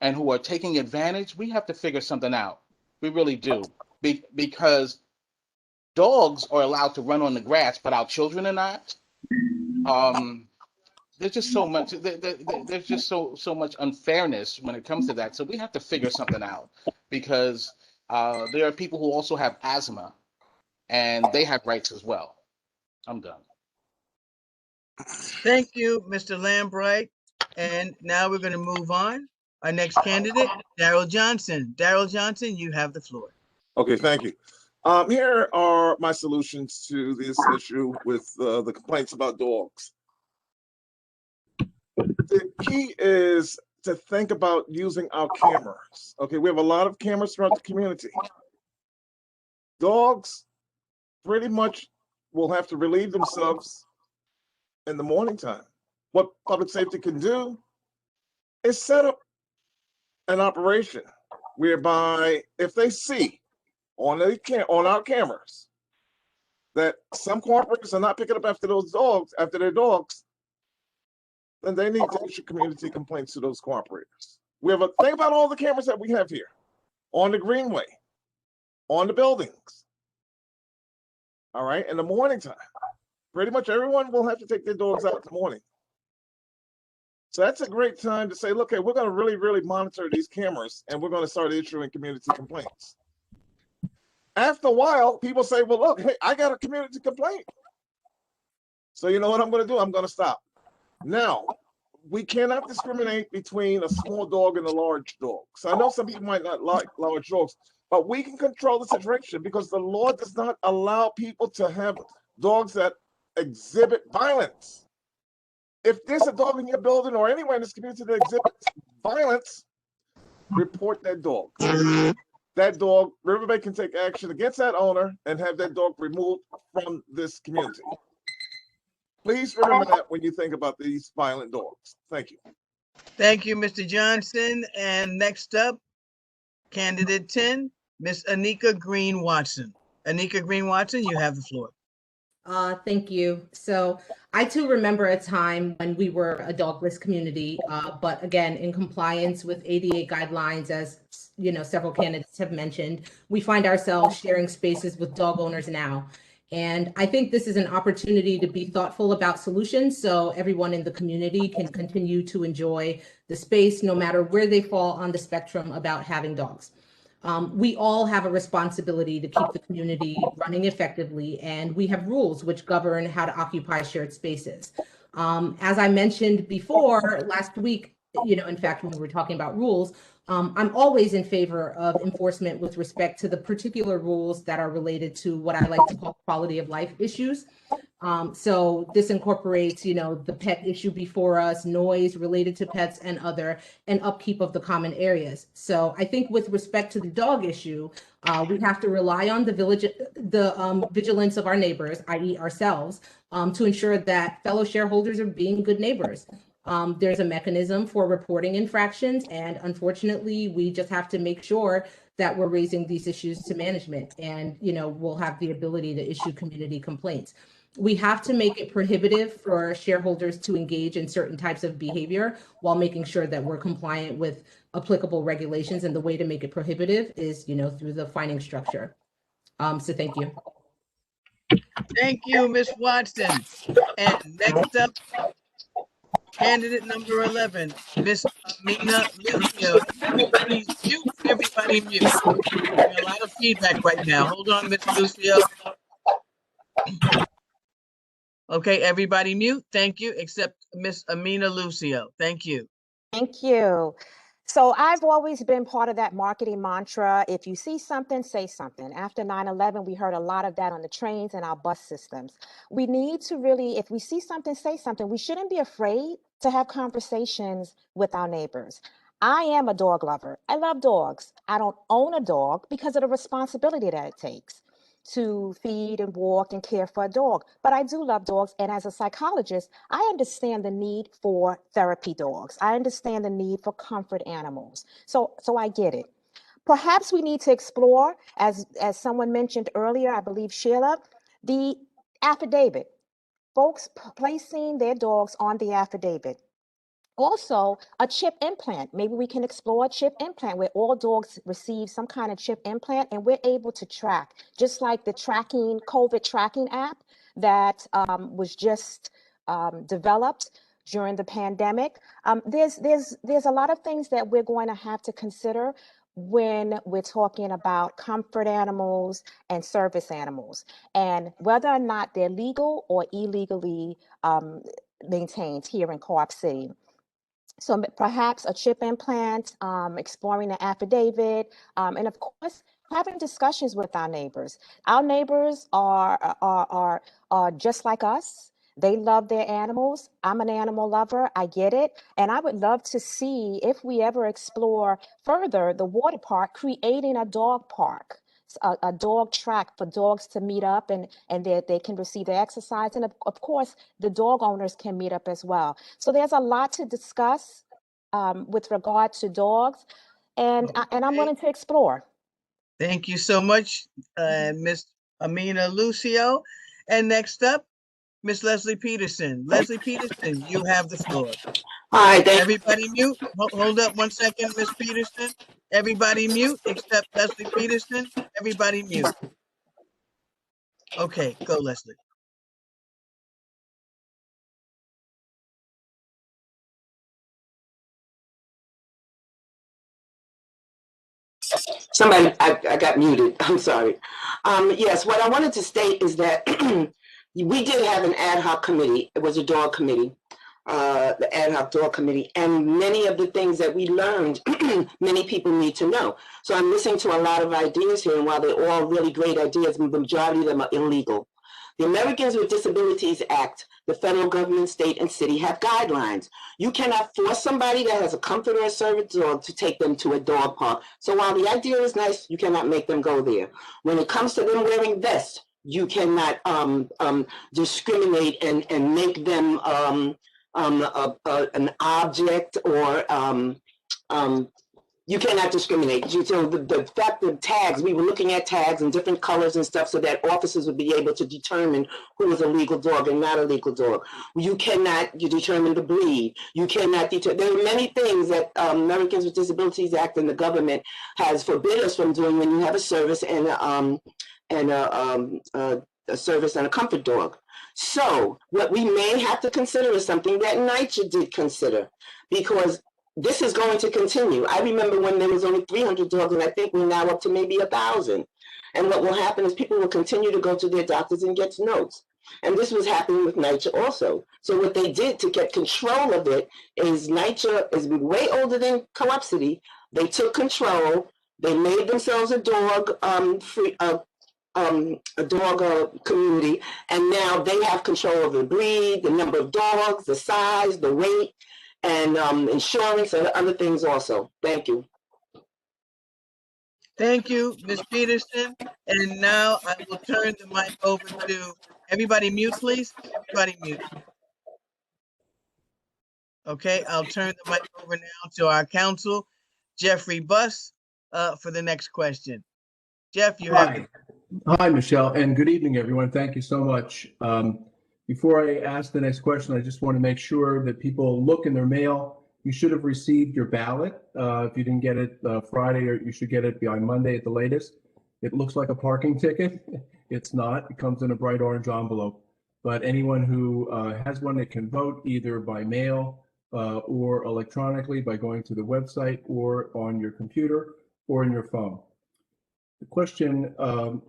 S9: and who are taking advantage, we have to figure something out. We really do. Because dogs are allowed to run on the grass, but our children are not. There's just so much. There's just so much unfairness when it comes to that. So we have to figure something out, because there are people who also have asthma, and they have rights as well. I'm done.
S14: Thank you, Mr. Lambright. And now we're going to move on. Our next candidate, Daryl Johnson. Daryl Johnson, you have the floor.
S10: Okay, thank you. Here are my solutions to this issue with the complaints about dogs. The key is to think about using our cameras. Okay, we have a lot of cameras throughout the community. Dogs pretty much will have to relieve themselves in the morning time. What public safety can do is set up an operation whereby if they see on our cameras that some cooperators are not picking up after their dogs, then they need to issue community complaints to those cooperators. We have think about all the cameras that we have here on the greenway, on the buildings. All right, in the morning time, pretty much everyone will have to take their dogs out in the morning. So that's a great time to say, look, hey, we're going to really, really monitor these cameras, and we're going to start issuing community complaints. After a while, people say, well, look, hey, I got a community complaint. So you know what I'm going to do? I'm going to stop. Now, we cannot discriminate between a small dog and a large dog. So I know some people might not like large dogs, but we can control the situation because the law does not allow people to have dogs that exhibit violence. If there's a dog in your building or anywhere in this community that exhibits violence, report that dog. That dog, Riverbay can take action against that owner and have that dog removed from this community. Please remember that when you think about these violent dogs. Thank you.
S14: Thank you, Mr. Johnson. And next up, candidate 10, Miss Anika Green Watson. Anika Green Watson, you have the floor.
S11: Thank you. So I too remember a time when we were a dogless community, but again, in compliance with ADA guidelines, as you know, several candidates have mentioned, we find ourselves sharing spaces with dog owners now. And I think this is an opportunity to be thoughtful about solutions so everyone in the community can continue to enjoy the space no matter where they fall on the spectrum about having dogs. We all have a responsibility to keep the community running effectively, and we have rules which govern how to occupy shared spaces. As I mentioned before last week, you know, in fact, when we were talking about rules, I'm always in favor of enforcement with respect to the particular rules that are related to what I like to call quality of life issues. So this incorporates, you know, the pet issue before us, noise related to pets and upkeep of the common areas. So I think with respect to the dog issue, we have to rely on the vigilance of our neighbors, i.e. ourselves, to ensure that fellow shareholders are being good neighbors. There's a mechanism for reporting infractions, and unfortunately, we just have to make sure that we're raising these issues to management, and you know, we'll have the ability to issue community complaints. We have to make it prohibitive for shareholders to engage in certain types of behavior while making sure that we're compliant with applicable regulations. And the way to make it prohibitive is, you know, through the fining structure. So thank you.
S14: Thank you, Ms. Watson. And next up, candidate number 11, Ms. Amina Lucio. Please mute, everybody mute. There's a lot of feedback right now. Hold on, Ms. Lucio. Okay, everybody mute. Thank you, except Miss Amina Lucio. Thank you.
S12: Thank you. So I've always been part of that marketing mantra. If you see something, say something. After 9/11, we heard a lot of that on the trains and our bus systems. We need to really, if we see something, say something. We shouldn't be afraid to have conversations with our neighbors. I am a dog lover. I love dogs. I don't own a dog because of the responsibility that it takes to feed and walk and care for a dog. But I do love dogs. And as a psychologist, I understand the need for therapy dogs. I understand the need for comfort animals. So I get it. Perhaps we need to explore, as someone mentioned earlier, I believe Sheila, the affidavit. Folks placing their dogs on the affidavit. Also, a chip implant. Maybe we can explore a chip implant where all dogs receive some kind of chip implant and we're able to track, just like the COVID tracking app that was just developed during the pandemic. There's a lot of things that we're going to have to consider when we're talking about comfort animals and service animals, and whether or not they're legal or illegally maintained here in Co-op City. So perhaps a chip implant, exploring the affidavit, and of course, having discussions with our neighbors. Our neighbors are just like us. They love their animals. I'm an animal lover. I get it. And I would love to see, if we ever explore further the water park, creating a dog park. A dog track for dogs to meet up and they can receive the exercise. And of course, the dog owners can meet up as well. So there's a lot to discuss with regard to dogs, and I'm willing to explore.
S14: Thank you so much, Ms. Amina Lucio. And next up, Ms. Leslie Peterson. Leslie Peterson, you have the floor.
S13: Hi,
S14: everybody mute. Hold up 1 second, Ms. Peterson. Everybody mute except Leslie Peterson. Everybody mute. Okay, go Leslie.
S13: Somebody, I got muted. I'm sorry. Yes, what I wanted to state is that we did have an ad hoc committee. It was a dog committee, the ad hoc dog committee, and many of the things that we learned, many people need to know. So I'm listening to a lot of ideas here, and while they're all really great ideas, the majority of them are illegal. The Americans with Disabilities Act, the federal government, state, and city have guidelines. You cannot force somebody that has a comfort or a service dog to take them to a dog park. So while the idea is nice, you cannot make them go there. When it comes to them wearing vests, you cannot discriminate and make them an object or you cannot discriminate. So the fact of tags, we were looking at tags and different colors and stuff so that officers would be able to determine who is a legal dog and not a legal dog. You cannot determine the breed. You cannot determine. There are many things that Americans with Disabilities Act and the government has forbid us from doing when you have a service and a service and a comfort dog. So what we may have to consider is something that NYCHA did consider, because this is going to continue. I remember when there was only 300 dogs, and I think we're now up to maybe 1,000. And what will happen is people will continue to go to their doctors and get notes. And this was happening with NYCHA also. So what they did to get control of it is NYCHA is way older than co-opcity. They took control. They made themselves a dog community, and now they have control over the breed, the number of dogs, the size, the weight, and insurance and other things also. Thank you.
S14: Thank you, Ms. Peterson. And now I will turn the mic over to everybody mute, please. Everybody mute. Okay, I'll turn the mic over now to our counsel, Jeffrey Buss, for the next question. Jeff, you have it.
S15: Hi, Michelle, and good evening, everyone. Thank you so much. Before I ask the next question, I just want to make sure that people look in their mail. You should have received your ballot. If you didn't get it Friday, or you should get it by Monday at the latest. It looks like a parking ticket. It's not. It comes in a bright orange envelope. But anyone who has one that can vote either by mail or electronically by going to the website or on your computer or in your phone. The question of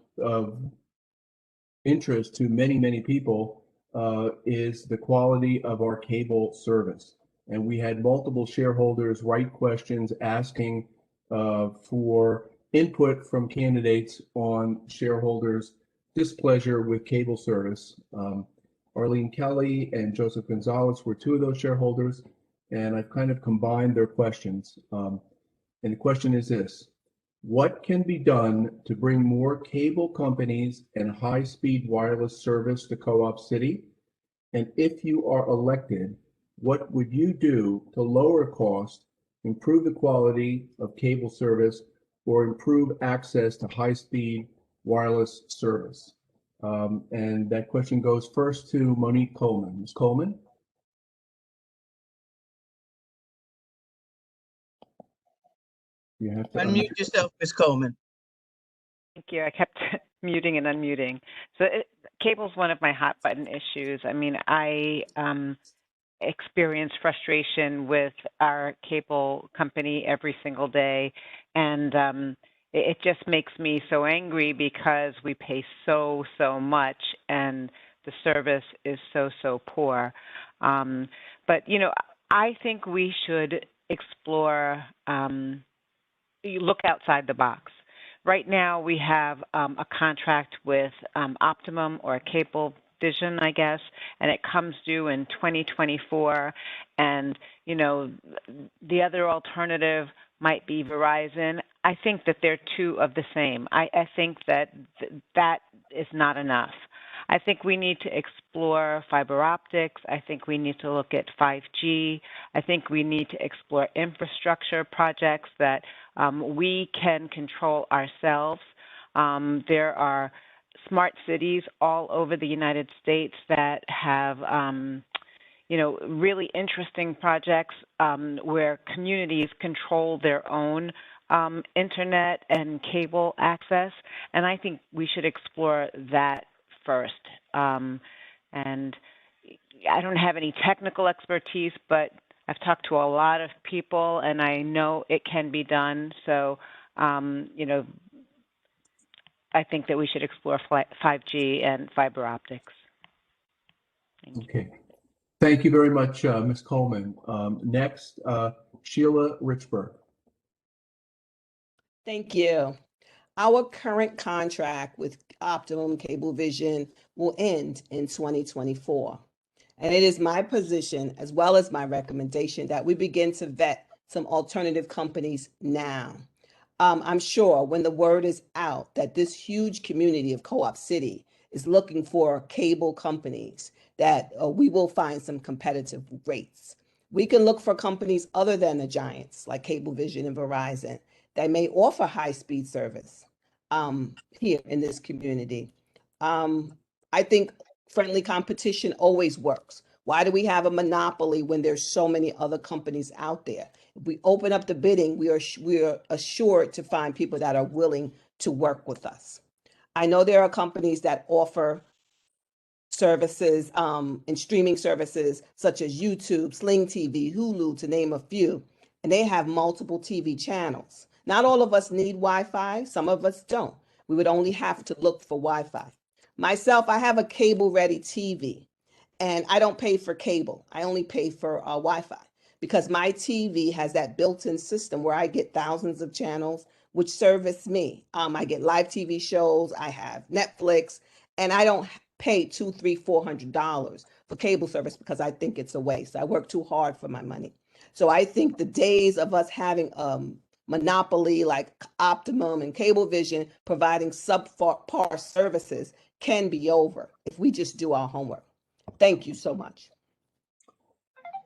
S15: interest to many people is the quality of our cable service. And we had multiple shareholders write questions asking for input from candidates on shareholders' displeasure with cable service. Arlene Kelly and Joseph Gonzalez were two of those shareholders, and I've kind of combined their questions. And the question is this: what can be done to bring more cable companies and high-speed wireless service to Co-op City? And if you are elected, what would you do to lower cost, improve the quality of cable service, or improve access to high-speed wireless service? And that question goes first to Monique Coleman. Ms. Coleman? You have to
S14: unmute yourself, Ms. Coleman.
S3: Thank you. I kept muting and unmuting. So cable is one of my hot button issues. I mean, I experience frustration with our cable company every single day, and it just makes me so angry because we pay so much and the service is so poor. But you know, I think we should explore, look outside the box. Right now we have a contract with Optimum or Cablevision, I guess, and it comes due in 2024. And, you know, the other alternative might be Verizon. I think that they're two of the same. I think that that is not enough. I think we need to explore fiber optics. I think we need to look at 5G. I think we need to explore infrastructure projects that we can control ourselves. There are smart cities all over the United States that have, you know, really interesting projects where communities control their own internet and cable access. And I think we should explore that first. And I don't have any technical expertise, but I've talked to a lot of people and I know it can be done. So you know, I think that we should explore 5G and fiber optics.
S15: Okay. Thank you very much, Ms. Coleman. Next, Sheila Richberg.
S4: Thank you. Our current contract with Optimum Cablevision will end in 2024. And it is my position, as well as my recommendation, that we begin to vet some alternative companies now. I'm sure when the word is out that this huge community of Co-op City is looking for cable companies, that we will find some competitive rates. We can look for companies other than the giants like Cablevision and Verizon that may offer high-speed service here in this community. I think friendly competition always works. Why do we have a monopoly when there's so many other companies out there? If we open up the bidding, we are assured to find people that are willing to work with us. I know there are companies that offer services and streaming services such as YouTube, Sling TV, Hulu, to name a few, and they have multiple TV channels. Not all of us need Wi-Fi. Some of us don't. We would only have to look for Wi-Fi. Myself, I have a cable-ready TV, and I don't pay for cable. I only pay for Wi-Fi because my TV has that built-in system where I get thousands of channels which service me. I get live TV shows, I have Netflix, and I don't pay $200, $300, $400 for cable service because I think it's a waste. I work too hard for my money. So I think the days of us having monopoly like Optimum and Cablevision providing subpar services can be over if we just do our homework. Thank you so much.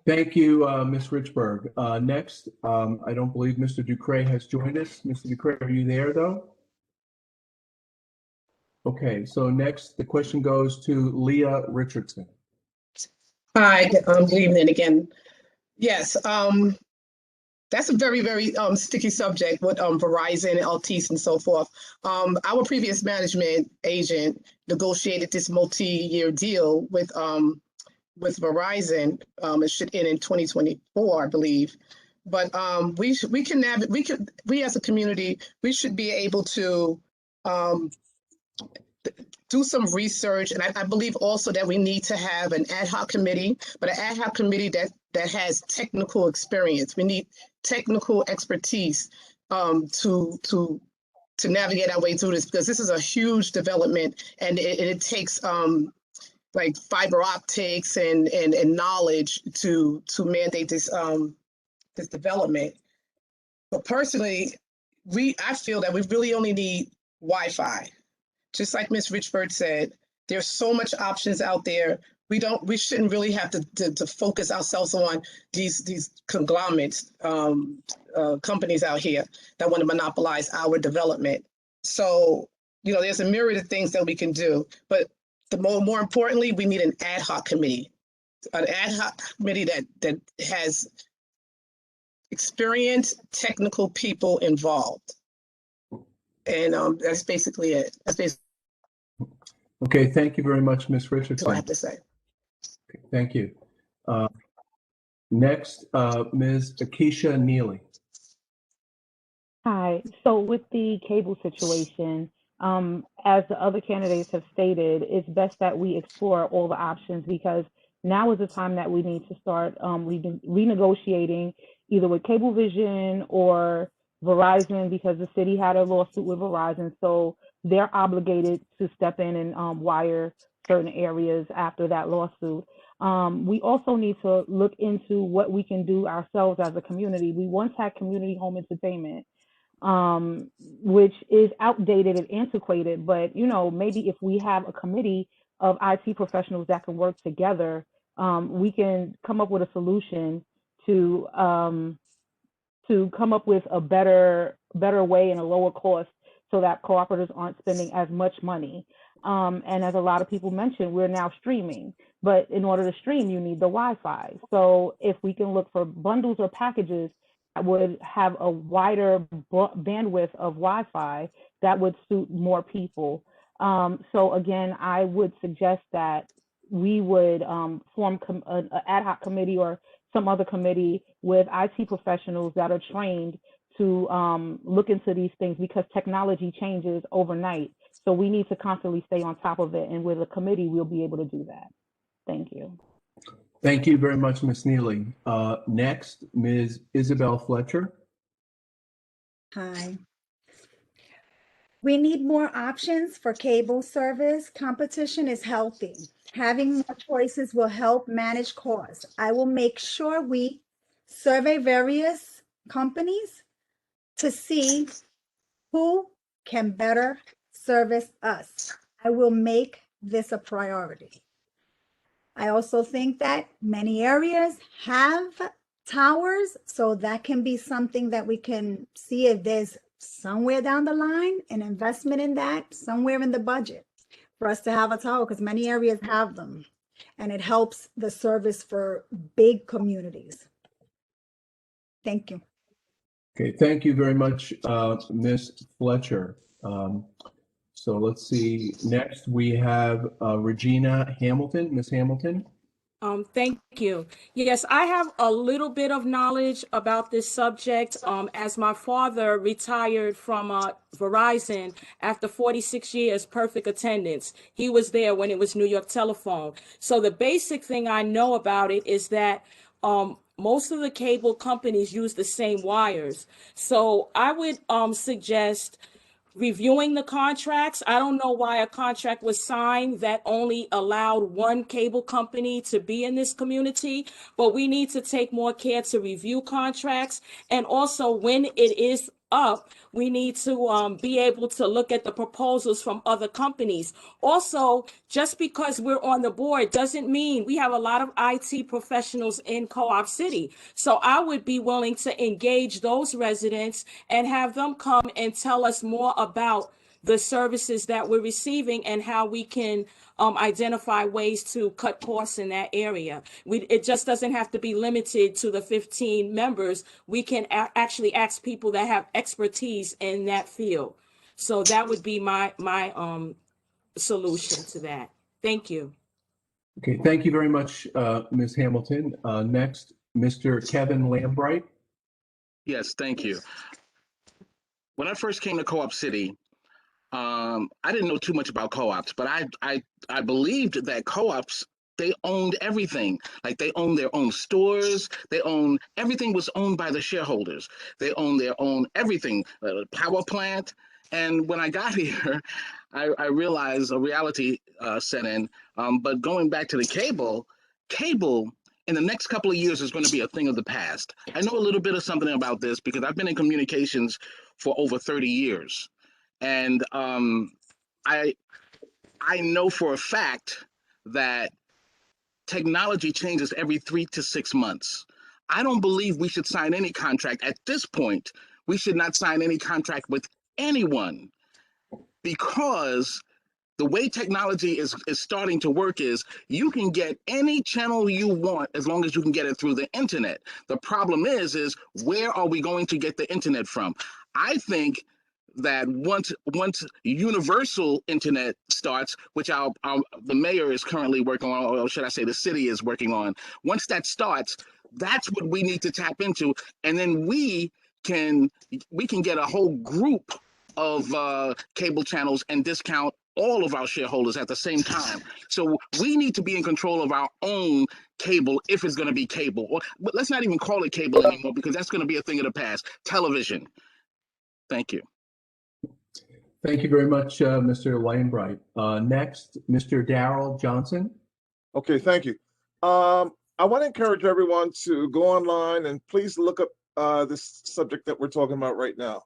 S15: Thank you, Ms. Richberg. Next, I don't believe Mr. Ducre has joined us. Mr. Ducre, are you there though? Okay, so next the question goes to Leah Richardson.
S5: Hi, good evening again. Yes, that's a very, very sticky subject with Verizon, Altice, and so forth. Our previous management agent negotiated this multi-year deal with Verizon. It should end in 2024, I believe. But we as a community, we should be able to do some research, and I believe also that we need to have an ad hoc committee, but an ad hoc committee that has technical experience. We need technical expertise to navigate our way through this, because this is a huge development, and it takes like fiber optics and knowledge to mandate this this development. But personally, I feel that we really only need Wi-Fi. Just like Ms. Richberg said, there's so much options out there. We shouldn't really have to focus ourselves on these conglomerates, companies out here that want to monopolize our development. So, you know, there's a myriad of things that we can do, but more importantly, we need an ad hoc committee that has experienced technical people involved. And that's basically it.
S15: Okay, thank you very much, Ms. Richardson.
S5: What I have to say.
S15: Okay, thank you. Next, Ms. Akeisha Neely.
S6: Hi. So with the cable situation, as the other candidates have stated, it's best that we explore all the options, because now is the time that we need to start renegotiating either with Cablevision or Verizon, because the city had a lawsuit with Verizon, so they're obligated to step in and wire certain areas after that lawsuit. We also need to look into what we can do ourselves as a community. We once had community home entertainment, which is outdated and antiquated, but you know, maybe if we have a committee of IT professionals that can work together, we can come up with a solution to come up with a better way and a lower cost, so that cooperatives aren't spending as much money. And as a lot of people mentioned, we're now streaming, but in order to stream, you need the Wi-Fi. So if we can look for bundles or packages that would have a wider bandwidth of Wi-Fi, that would suit more people. So again, I would suggest that we would form an ad hoc committee or some other committee with IT professionals that are trained to look into these things because technology changes overnight. So we need to constantly stay on top of it. And with a committee, we'll be able to do that. Thank you.
S15: Thank you very much, Ms. Neely. Next, Ms. Isabel Fletcher.
S7: Hi. We need more options for cable service. Competition is healthy. Having more choices will help manage costs. I will make sure we survey various companies to see who can better service us. I will make this a priority. I also think that many areas have towers, so that can be something that we can see if there's somewhere down the line an investment in that, somewhere in the budget for us to have a tower, because many areas have them, and it helps the service for big communities. Thank you.
S15: Okay, thank you very much, Ms. Fletcher. So let's see. Next, we have Regina Hamilton. Ms. Hamilton.
S8: Thank you. Yes, I have a little bit of knowledge about this subject as my father retired from Verizon after 46 years perfect attendance. He was there when it was New York Telephone. So the basic thing I know about it is that most of the cable companies use the same wires. So I would suggest reviewing the contracts. I don't know why a contract was signed that only allowed one cable company to be in this community, but we need to take more care to review contracts. And also when it is up, we need to be able to look at the proposals from other companies. Also, just because we're on the board doesn't mean we have a lot of IT professionals in Co-op City. So I would be willing to engage those residents and have them come and tell us more about the services that we're receiving and how we can identify ways to cut costs in that area. It just doesn't have to be limited to the 15 members. We can actually ask people that have expertise in that field. So that would be my solution to that. Thank you.
S15: Okay, thank you very much, Ms. Hamilton. Next, Mr. Kevin Lambright.
S9: Yes, thank you. When I first came to Co-op City, I didn't know too much about co-ops, but I believed that co-ops, they owned everything. Like they owned their own stores, everything was owned by the shareholders. They owned their own everything, power plant. And when I got here, I realized a reality set in. But going back to the cable in the next couple of years is going to be a thing of the past. I know a little bit of something about this because I've been in communications for over 30 years. And I know for a fact that technology changes every 3 to 6 months. I don't believe we should sign any contract at this point. We should not sign any contract with anyone because the way technology is starting to work is you can get any channel you want as long as you can get it through the internet. The problem is where are we going to get the internet from? I think that once universal internet starts, which the mayor is currently working on, or should I say the city is working on, once that starts, that's what we need to tap into. And then we can get a whole group of cable channels and discount all of our shareholders at the same time. So we need to be in control of our own cable if it's going to be cable. But let's not even call it cable anymore because that's going to be a thing of the past. Television. Thank you.
S15: Thank you very much, Mr. Lambright. Next, Mr. Daryl Johnson.
S10: Okay, thank you. I want to encourage everyone to go online and please look up this subject that we're talking about right now.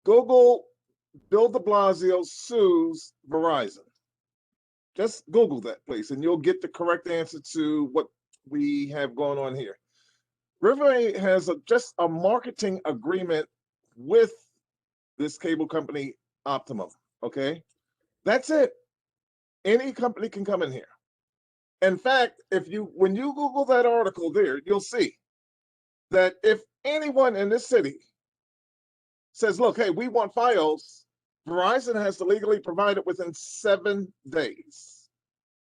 S10: Google Bill de Blasio sues Verizon. Just Google that, please, and you'll get the correct answer to what we have going on here. Riverbay has just a marketing agreement with this cable company, Optimum, okay? That's it. Any company can come in here. In fact, when you Google that article there, you'll see that if anyone in this city says, look, hey, we want Fios, Verizon has to legally provide it within 7 days.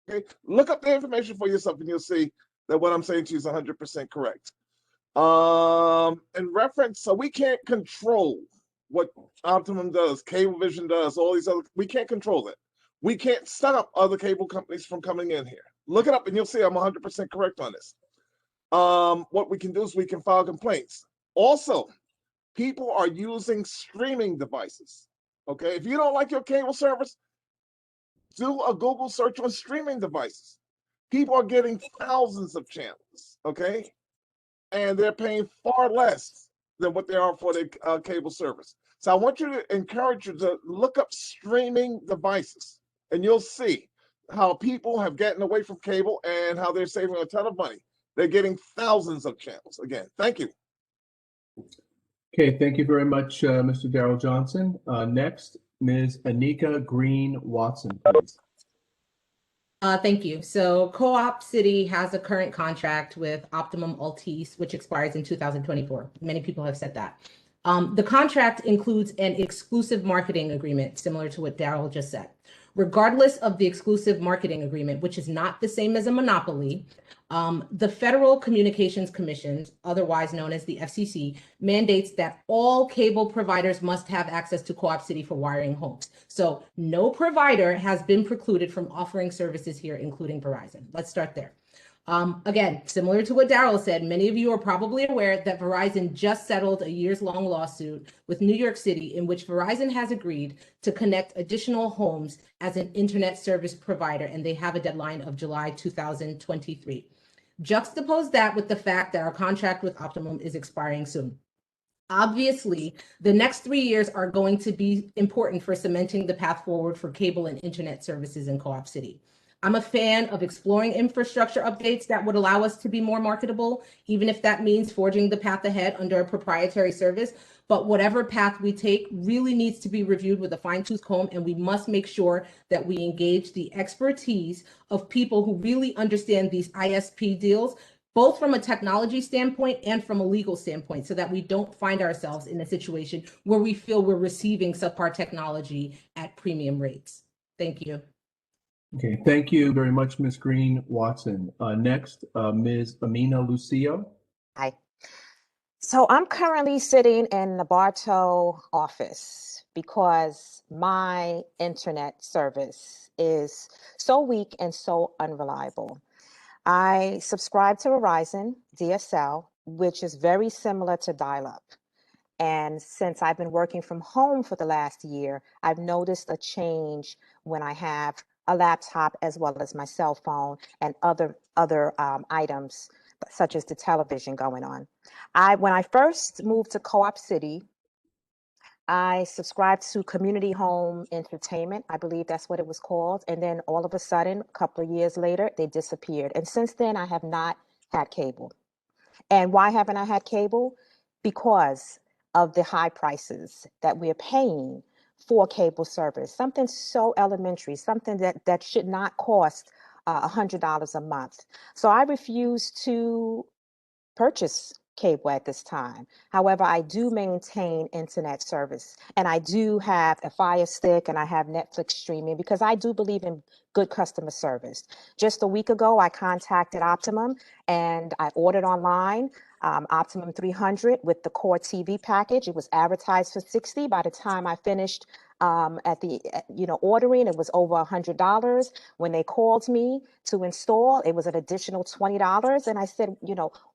S10: Okay, look up the information for yourself and you'll see that what I'm saying to you is 100% correct. In reference, so we can't control what Optimum does, Cablevision does, all these other, we can't control that. We can't stop other cable companies from coming in here. Look it up and you'll see I'm 100% correct on this. What we can do is we can file complaints. Also, people are using streaming devices. Okay, if you don't like your cable service, do a Google search on streaming devices. People are getting thousands of channels, okay? And they're paying far less than what they are for the cable service. So I want you to encourage you to look up streaming devices, and you'll see how people have gotten away from cable and how they're saving a ton of money. They're getting thousands of channels. Again, thank you.
S15: Okay, thank you very much, Mr. Daryl Johnson. Next, Ms. Anika Green Watson, please.
S11: Thank you. So co-opcity has a current contract with Optimum Altice, which expires in 2024. Many people have said that. The contract includes an exclusive marketing agreement, similar to what Daryl just said. Regardless of the exclusive marketing agreement, which is not the same as a monopoly, the Federal Communications Commission, otherwise known as the FCC, mandates that all cable providers must have access to co-opcity for wiring homes. So no provider has been precluded from offering services here, including Verizon. Let's start there. Again, similar to what Daryl said, many of you are probably aware that Verizon just settled a years-long lawsuit with New York City in which Verizon has agreed to connect additional homes as an internet service provider, and they have a deadline of July 2023. Juxtapose that with the fact that our contract with Optimum is expiring soon. Obviously, the next 3 years are going to be important for cementing the path forward for cable and internet services in co-opcity. I'm a fan of exploring infrastructure updates that would allow us to be more marketable, even if that means forging the path ahead under a proprietary service. But whatever path we take really needs to be reviewed with a fine-tooth comb, and we must make sure that we engage the expertise of people who really understand these ISP deals, both from a technology standpoint and from a legal standpoint, so that we don't find ourselves in a situation where we feel we're receiving subpar technology at premium rates. Thank you.
S15: Okay, thank you very much, Ms. Green Watson. Next, Ms. Amina Lucio.
S12: Hi. So I'm currently sitting in the Bartow office because my internet service is so weak and so unreliable. I subscribe to Verizon DSL, which is very similar to dial-up. And since I've been working from home for the last year, I've noticed a change when I have a laptop as well as my cell phone and other items such as the television going on. When I first moved to co-opcity, I subscribed to Community Home Entertainment. I believe that's what it was called. And then all of a sudden, a couple of years later, they disappeared. And since then, I have not had cable. And why haven't I had cable? Because of the high prices that we're paying for cable service, something so elementary, something that should not cost $100 a month. So I refuse to purchase cable at this time. However, I do maintain internet service, and I do have a Fire Stick, and I have Netflix streaming because I do believe in good customer service. Just a week ago, I contacted Optimum and I ordered online Optimum 300 with the Core TV package. It was advertised for $60. By the time I finished ordering, it was over $100. When they called me to install, it was an additional $20. And I said,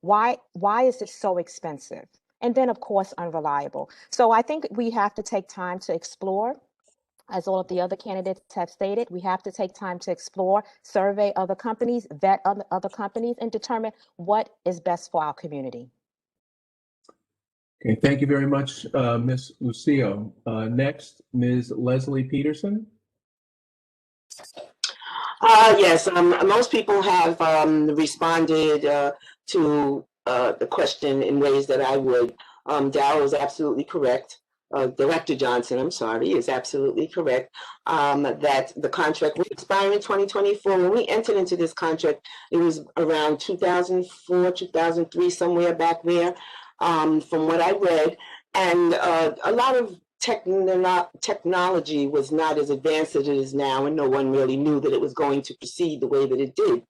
S12: why is it so expensive? And then, of course, unreliable. So I think we have to take time to explore. As all of the other candidates have stated, we have to take time to explore, survey other companies, vet other companies, and determine what is best for our community.
S15: Okay, thank you very much, Ms. Lucio. Next, Ms. Leslie Peterson.
S13: Yes, most people have responded to the question in ways that I would. Daryl is absolutely correct. Director Johnson, I'm sorry, is absolutely correct that the contract will expire in 2024. When we entered into this contract, it was around 2004, 2003, somewhere back there, from what I read. And a lot of technology was not as advanced as it is now, and no one really knew that it was going to proceed the way that it did.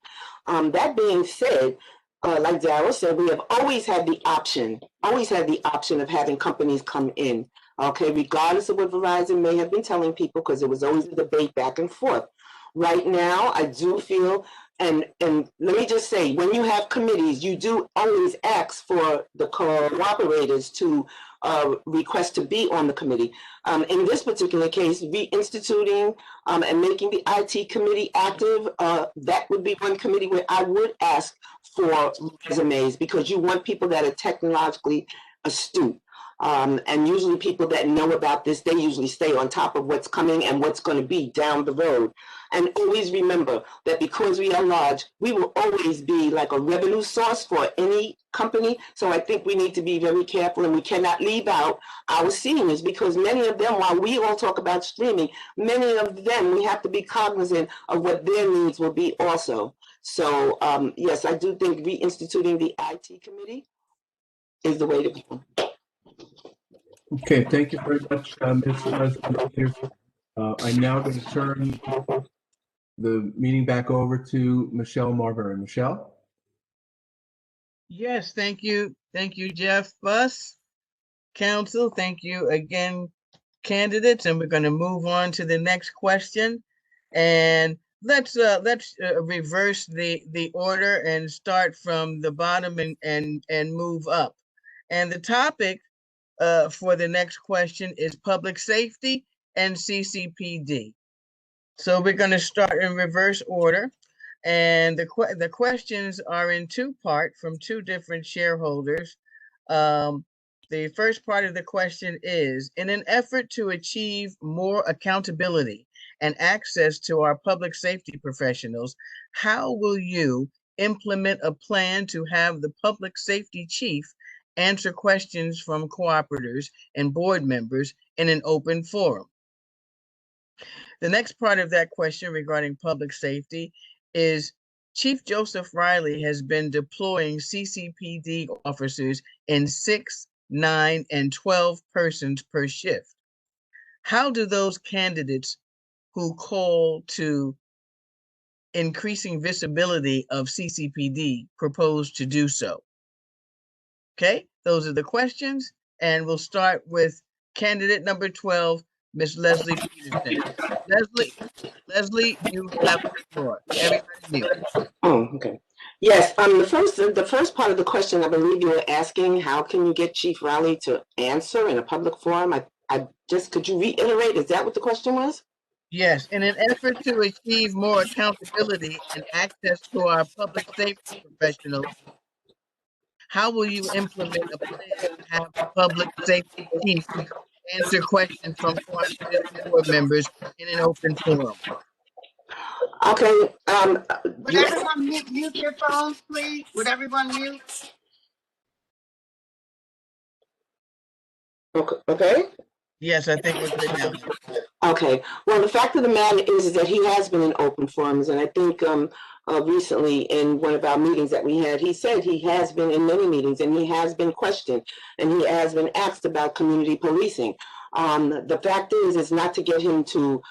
S13: That being said, like Daryl said, we have always had the option of having companies come in, okay, regardless of what Verizon may have been telling people, because there was always a debate back and forth. Right now, I do feel, and let me just say, when you have committees, you do always ask for the cooperators to request to be on the committee. In this particular case, reinstituting and making the IT committee active, that would be one committee where I would ask for resumes, because you want people that are technologically astute. And usually people that know about this, they usually stay on top of what's coming and what's going to be down the road. And always remember that because we are large, we will always be like a revenue source for any company. So I think we need to be very careful, and we cannot leave out our seniors, because many of them, while we all talk about streaming, many of them, we have to be cognizant of what their needs will be also. So yes, I do think reinstituting the IT committee is the way to go.
S15: Okay, thank you very much, Ms. Leslie Peterson. I'm now going to turn the meeting back over to Michelle Marbury. Michelle?
S14: Yes, thank you. Thank you, Jeff Buss. Council, thank you again, candidates. And we're going to move on to the next question. And let's reverse the order and start from the bottom and move up. And the topic for the next question is public safety and CCPD. So we're going to start in reverse order. And the questions are in two parts from two different shareholders. The first part of the question is, in an effort to achieve more accountability and access to our public safety professionals, how will you implement a plan to have the public safety chief answer questions from cooperators and board members in an open forum? The next part of that question regarding public safety is, Chief Joseph Riley has been deploying CCPD officers in 6, 9, and 12 persons per shift. How do those candidates who call to increasing visibility of CCPD propose to do so? Okay, those are the questions, and we'll start with candidate number 12, Ms. Leslie Peterson. Leslie, you have the floor. Everybody mute.
S13: Oh, okay. Yes, the first part of the question, I believe you were asking, how can you get Chief Riley to answer in a public forum? Could you reiterate, is that what the question was?
S14: Yes, in an effort to achieve more accountability and access to our public safety professionals, how will you implement a plan to have the public safety chief answer questions from board members in an open forum?
S13: Okay.
S1: Would everyone mute their phones, please? Would everyone mute?
S13: Okay.
S14: Yes, I think we're good now.
S13: Okay. Well, the fact of the matter is that he has been in open forums, and I think recently in one of our meetings that we had, he said he has been in many meetings, and he has been questioned, and he has been asked about community policing. The fact is not to get him to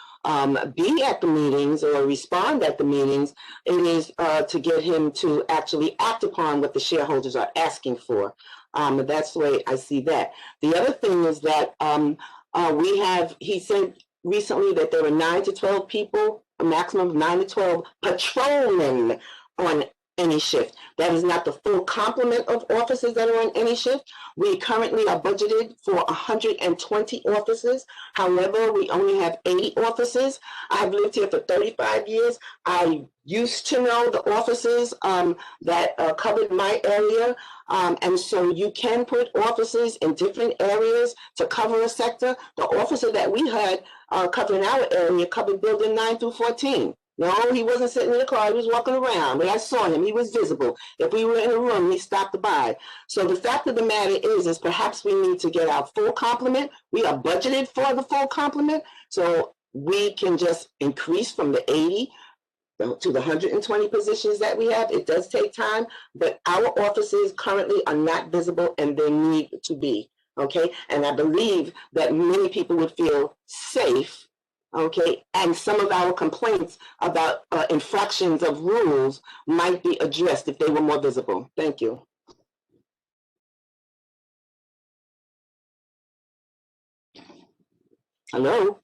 S13: be at the meetings or respond at the meetings. It is to get him to actually act upon what the shareholders are asking for. That's the way I see that. The other thing is that he said recently that there were 9 to 12 people, a maximum of 9 to 12 patrolmen on any shift. That is not the full complement of officers that are on any shift. We currently are budgeted for 120 officers. However, we only have 80 officers. I have lived here for 35 years. I used to know the officers that covered my area. And so you can put officers in different areas to cover a sector. The officer that we had covering our area covered building 9 through 14. No, he wasn't sitting in the car, he was walking around, but I saw him, he was visible. If we were in a room, he stopped by. So the fact of the matter is perhaps we need to get our full complement. We are budgeted for the full complement, so we can just increase from the 80 to the 120 positions that we have. It does take time, but our offices currently are not visible and they need to be, okay? And I believe that many people would feel safe okay? And some of our complaints about infractions of rules might be addressed if they were more visible. Thank you. Hello?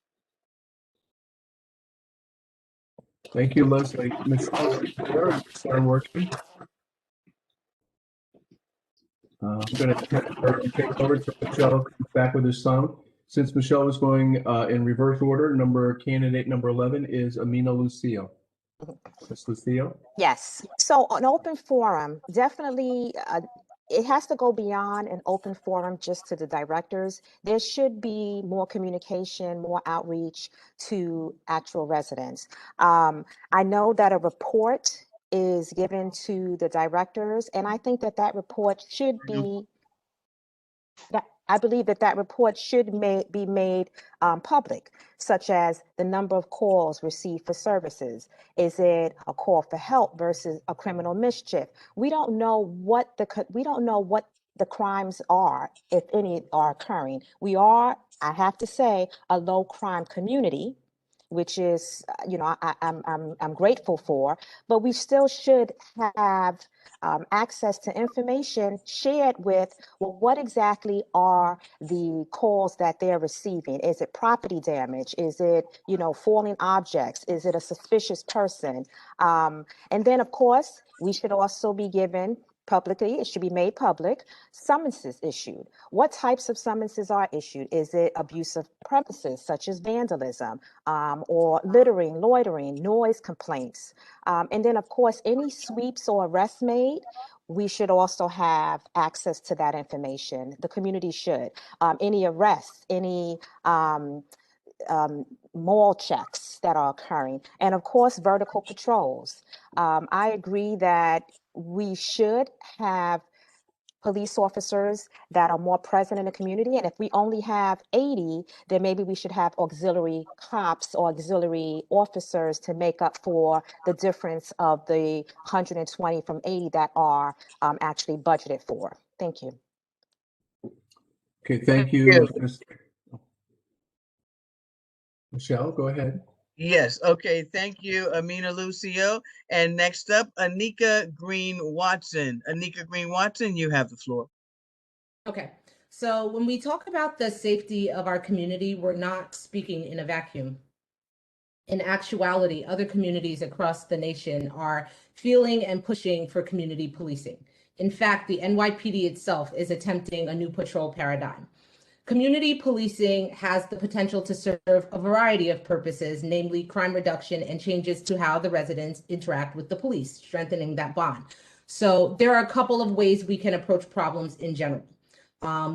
S15: Thank you, Leslie. Michelle, start working. I'm going to take over to Michelle back with his thumb. Since Michelle is going in reverse order, candidate number 11 is Amina Lucio. Ms. Lucio?
S12: Yes. So an open forum, definitely, it has to go beyond an open forum just to the directors. There should be more communication, more outreach to actual residents. I know that a report is given to the directors, and I think that that report should be I believe that that report should be made public, such as the number of calls received for services. Is it a call for help versus a criminal mischief? We don't know what the crimes are, if any are occurring. We are, I have to say, a low crime community, which is, I'm grateful for, but we still should have access to information shared with, well, what exactly are the calls that they're receiving? Is it property damage? Is it, falling objects? Is it a suspicious person? And then, of course, we should also be given publicly, it should be made public, summonses issued. What types of summonses are issued? Is it abuse of premises, such as vandalism, or littering, loitering, noise complaints? And then, of course, any sweeps or arrests made, we should also have access to that information. The community should. Any arrests, any mall checks that are occurring, and of course, vertical patrols. I agree that we should have police officers that are more present in the community. And if we only have 80, then maybe we should have auxiliary cops or auxiliary officers to make up for the difference of the 120 from 80 that are actually budgeted for. Thank you.
S15: Okay, thank you. Michelle, go ahead.
S14: Yes, okay, thank you, Amina Lucio. And next up, Anika Green-Watson. Anika Green-Watson, you have the floor.
S11: Okay, so when we talk about the safety of our community, we're not speaking in a vacuum. In actuality, other communities across the nation are feeling and pushing for community policing. In fact, the NYPD itself is attempting a new patrol paradigm. Community policing has the potential to serve a variety of purposes, namely crime reduction and changes to how the residents interact with the police, strengthening that bond. So there are a couple of ways we can approach problems in general.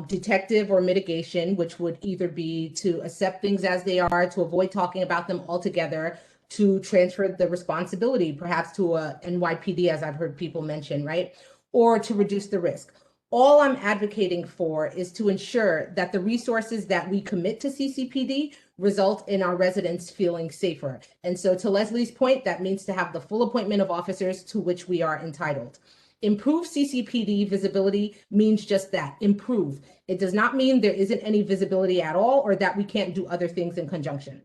S11: Detective or mitigation, which would either be to accept things as they are, to avoid talking about them altogether, to transfer the responsibility, perhaps to a NYPD, as I've heard people mention, right? Or to reduce the risk. All I'm advocating for is to ensure that the resources that we commit to CCPD result in our residents feeling safer. And so to Leslie's point, that means to have the full appointment of officers to which we are entitled. Improve CCPD visibility means just that, improve. It does not mean there isn't any visibility at all or that we can't do other things in conjunction.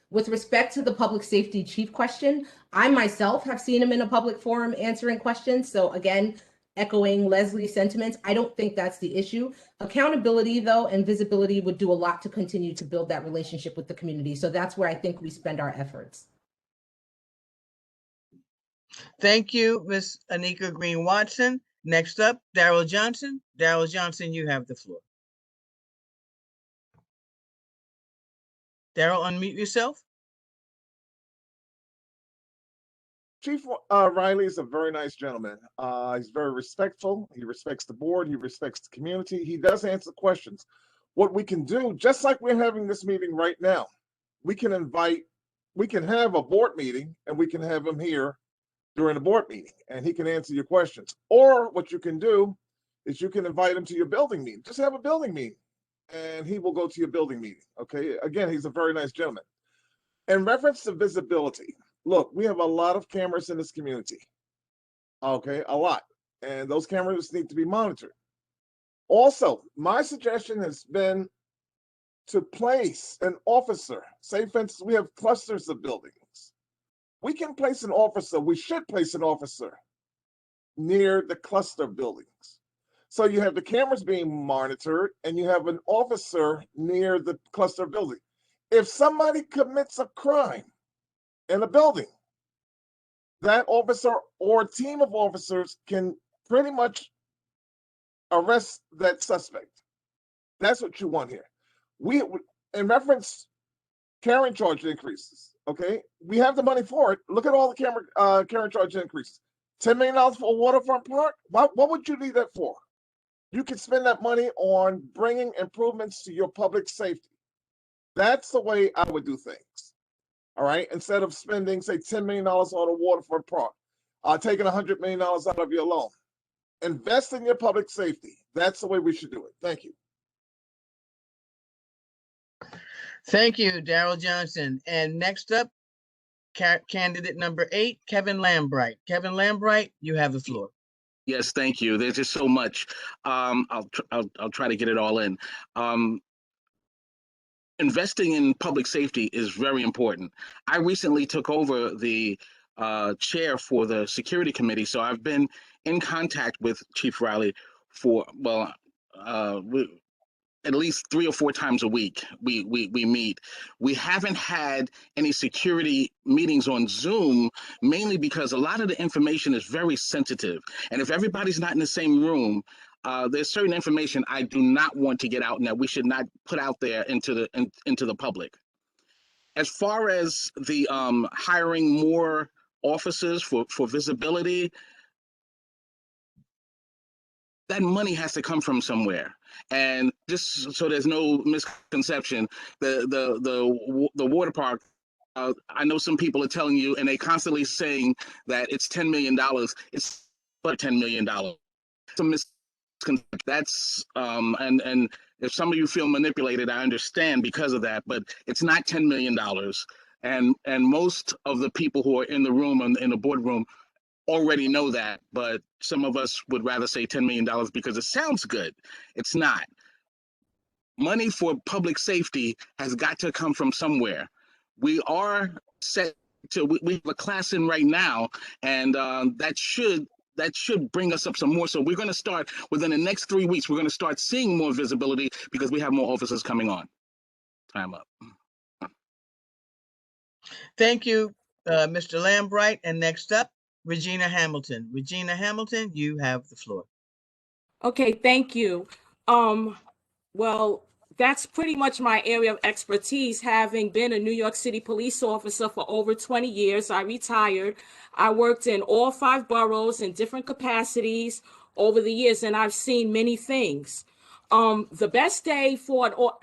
S11: With respect to the public safety chief question, I myself have seen him in a public forum answering questions. So again, echoing Leslie's sentiments, I don't think that's the issue. Accountability, though, and visibility would do a lot to continue to build that relationship with the community. So that's where I think we spend our efforts.
S14: Thank you, Ms. Anika Green-Watson. Next up, Daryl Johnson. Daryl Johnson, you have the floor. Daryl, unmute yourself.
S10: Chief Riley is a very nice gentleman. He's very respectful. He respects the board. He respects the community. He does answer questions. What we can do, just like we're having this meeting right now, we can have a board meeting and we can have him here during the board meeting and he can answer your questions. Or what you can do is you can invite him to your building meeting. Just have a building meeting and he will go to your building meeting. Okay. Again, he's a very nice gentleman. In reference to visibility, look, we have a lot of cameras in this community. Okay, a lot. And those cameras need to be monitored. Also, my suggestion has been to place an officer, say for instance, we have clusters of buildings. We can place an officer, we should place an officer near the cluster buildings. So you have the cameras being monitored and you have an officer near the cluster building. If somebody commits a crime in a building, that officer or team of officers can pretty much arrest that suspect. That's what you want here. We, in reference, carrying charge increases, okay? We have the money for it. Look at all the carrying charge increases. $10 million for Waterfront Park? What would you need that for? You could spend that money on bringing improvements to your public safety. That's the way I would do things, all right? Instead of spending, say, $10 million on a Waterfront Park, taking $100 million out of your loan. Invest in your public safety. That's the way we should do it. Thank you.
S14: Thank you, Daryl Johnson. And next up, candidate number 8, Kevin Lambrecht. Kevin Lambrecht, you have the floor.
S9: Yes, thank you. There's just so much. I'll try to get it all in. Investing in public safety is very important. I recently took over the chair for the security committee, so I've been in contact with Chief Riley for, well, at least 3 or 4 times a week. We meet. We haven't had any security meetings on Zoom, mainly because a lot of the information is very sensitive. And if everybody's not in the same room, there's certain information I do not want to get out and that we should not put out there into the public. As far as the hiring more officers for visibility, that money has to come from somewhere. And just so there's no misconception, the water park, I know some people are telling you, and they constantly saying that it's $10 million. It's but $10 million. It's a misconception. That's and if some of you feel manipulated, I understand because of that, but it's not $10 million. And most of the people who are in the room and in the boardroom already know that, but some of us would rather say $10 million because it sounds good. It's not. Money for public safety has got to come from somewhere. We are set to, we have a class in right now, and that should bring us up some more. So we're going to start within the next 3 weeks. We're going to start seeing more visibility because we have more officers coming on. Time up.
S14: Thank you, Mr. Lambright. And next up, Regina Hamilton. Regina Hamilton, you have the floor.
S8: Okay, thank you. Well, that's pretty much my area of expertise, having been a New York City police officer for over 20 years. I retired. I worked in all 5 boroughs in different capacities over the years, and I've seen many things. The best day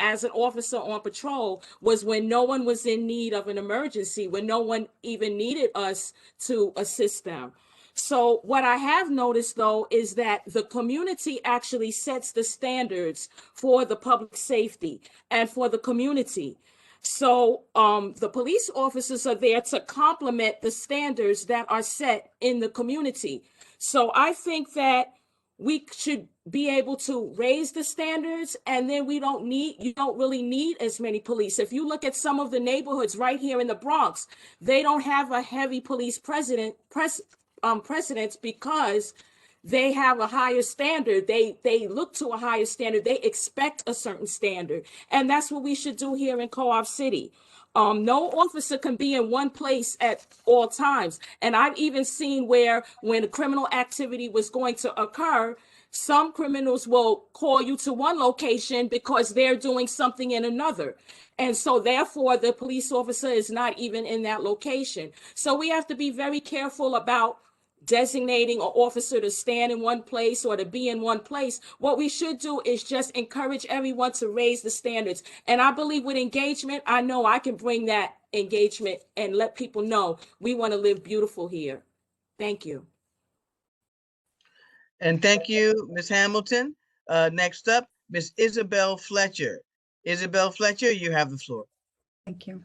S8: as an officer on patrol was when no one was in need of an emergency, when no one even needed us to assist them. So what I have noticed, though, is that the community actually sets the standards for the public safety and for the community. So the police officers are there to complement the standards that are set in the community. So I think that we should be able to raise the standards, and then you don't really need as many police. If you look at some of the neighborhoods right here in the Bronx, they don't have a heavy police presence because they have a higher standard. They look to a higher standard. They expect a certain standard. And that's what we should do here in Co-op City. No officer can be in one place at all times. And I've even seen where when criminal activity was going to occur, some criminals will call you to one location because they're doing something in another. And so therefore, the police officer is not even in that location. So we have to be very careful about designating an officer to stand in one place or to be in one place. What we should do is just encourage everyone to raise the standards. And I believe with engagement, I know I can bring that engagement and let people know we want to live beautiful here. Thank you.
S14: And thank you, Ms. Hamilton. Next up, Ms. Isabel Fletcher. Isabel Fletcher, you have the floor.
S7: Thank you.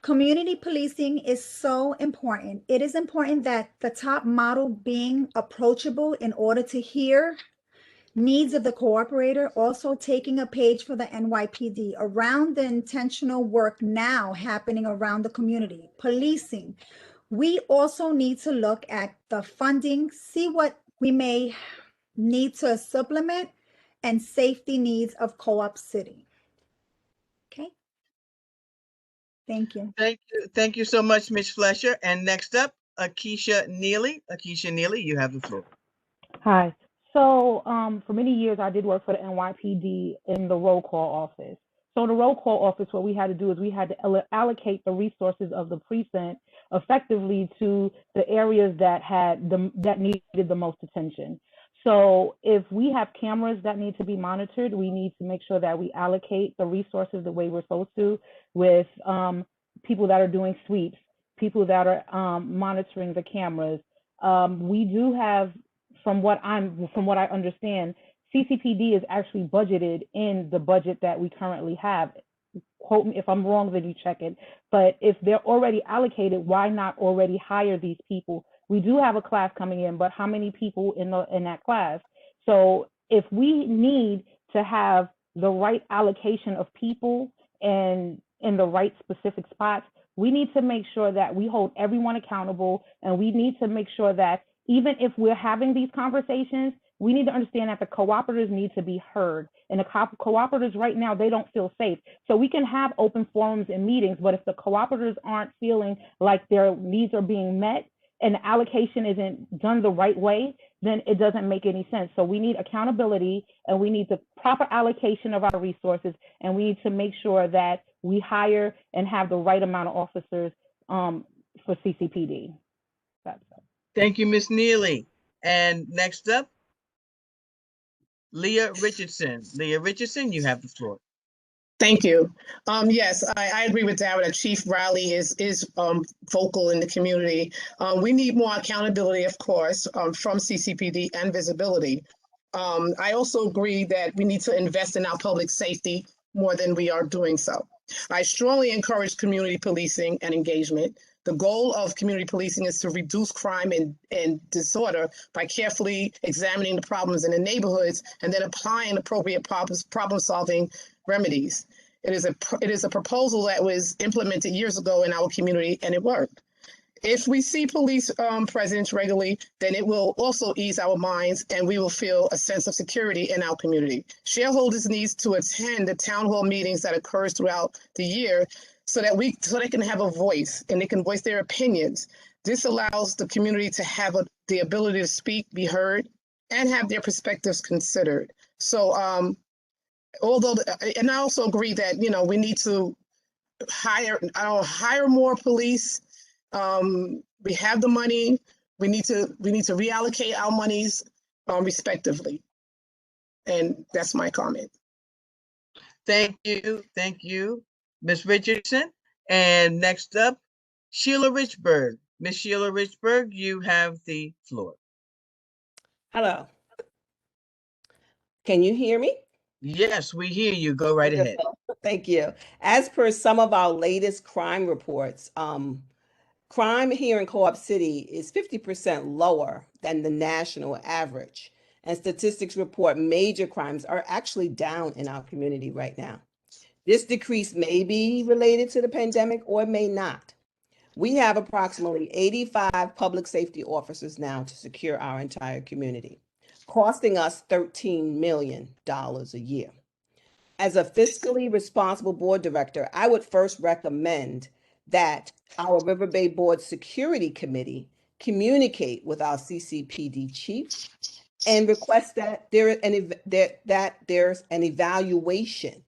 S7: Community policing is so important. It is important that the top model being approachable in order to hear needs of the cooperator, also taking a page for the NYPD around the intentional work now happening around the community, policing. We also need to look at the funding, see what we may need to supplement, and safety needs of Co-op City. Okay. Thank you.
S14: Thank you so much, Ms. Fletcher. And next up, Akeisha Neely. Akeisha Neely, you have the floor.
S6: Hi. So for many years, I did work for the NYPD in the roll call office. So the roll call office, what we had to do is we had to allocate the resources of the precinct effectively to the areas that that needed the most attention. So if we have cameras that need to be monitored, we need to make sure that we allocate the resources the way we're supposed to, with people that are doing sweeps, people that are monitoring the cameras. We do have, from what I understand, CCPD is actually budgeted in the budget that we currently have. Quote me if I'm wrong, then you check it. But if they're already allocated, why not already hire these people? We do have a class coming in, but how many people in that class? So if we need to have the right allocation of people and in the right specific spots, we need to make sure that we hold everyone accountable, and we need to make sure that even if we're having these conversations, we need to understand that the cooperators need to be heard. And the cooperators right now, they don't feel safe. So we can have open forums and meetings, but if the cooperators aren't feeling like their needs are being met and the allocation isn't done the right way, then it doesn't make any sense. So we need accountability, and we need the proper allocation of our resources, and we need to make sure that we hire and have the right amount of officers for CCPD. That's it.
S14: Thank you, Ms. Neely. And next up, Leah Richardson. Leah Richardson, you have the floor.
S5: Thank you. Yes, I agree with Daryl that Chief Riley is vocal in the community. We need more accountability, of course, from CCPD and visibility. I also agree that we need to invest in our public safety more than we are doing so. I strongly encourage community policing and engagement. The goal of community policing is to reduce crime and disorder by carefully examining the problems in the neighborhoods and then applying appropriate problem-solving remedies. It is a proposal that was implemented years ago in our community, and it worked. If we see police presence regularly, then it will also ease our minds, and we will feel a sense of security in our community. Shareholders need to attend the town hall meetings that occurs throughout the year so they can have a voice and they can voice their opinions. This allows the community to have the ability to speak, be heard, and have their perspectives considered. So, and I also agree that we need to hire more police. We have the money. We need to reallocate our monies respectively. And that's my comment.
S14: Thank you, Ms. Richardson. And next up, Sheila Richberg. Ms. Sheila Richberg, you have the floor.
S4: Hello. Can you hear me?
S14: Yes, we hear you. Go right ahead.
S4: Thank you. As per some of our latest crime reports, crime here in Co-op City is 50% lower than the national average. And statistics report major crimes are actually down in our community right now. This decrease may be related to the pandemic or it may not. We have approximately 85 public safety officers now to secure our entire community, costing us $13 million a year. As a fiscally responsible board director, I would first recommend that our Riverbay Board Security Committee communicate with our CCPD chief and request that there's an evaluation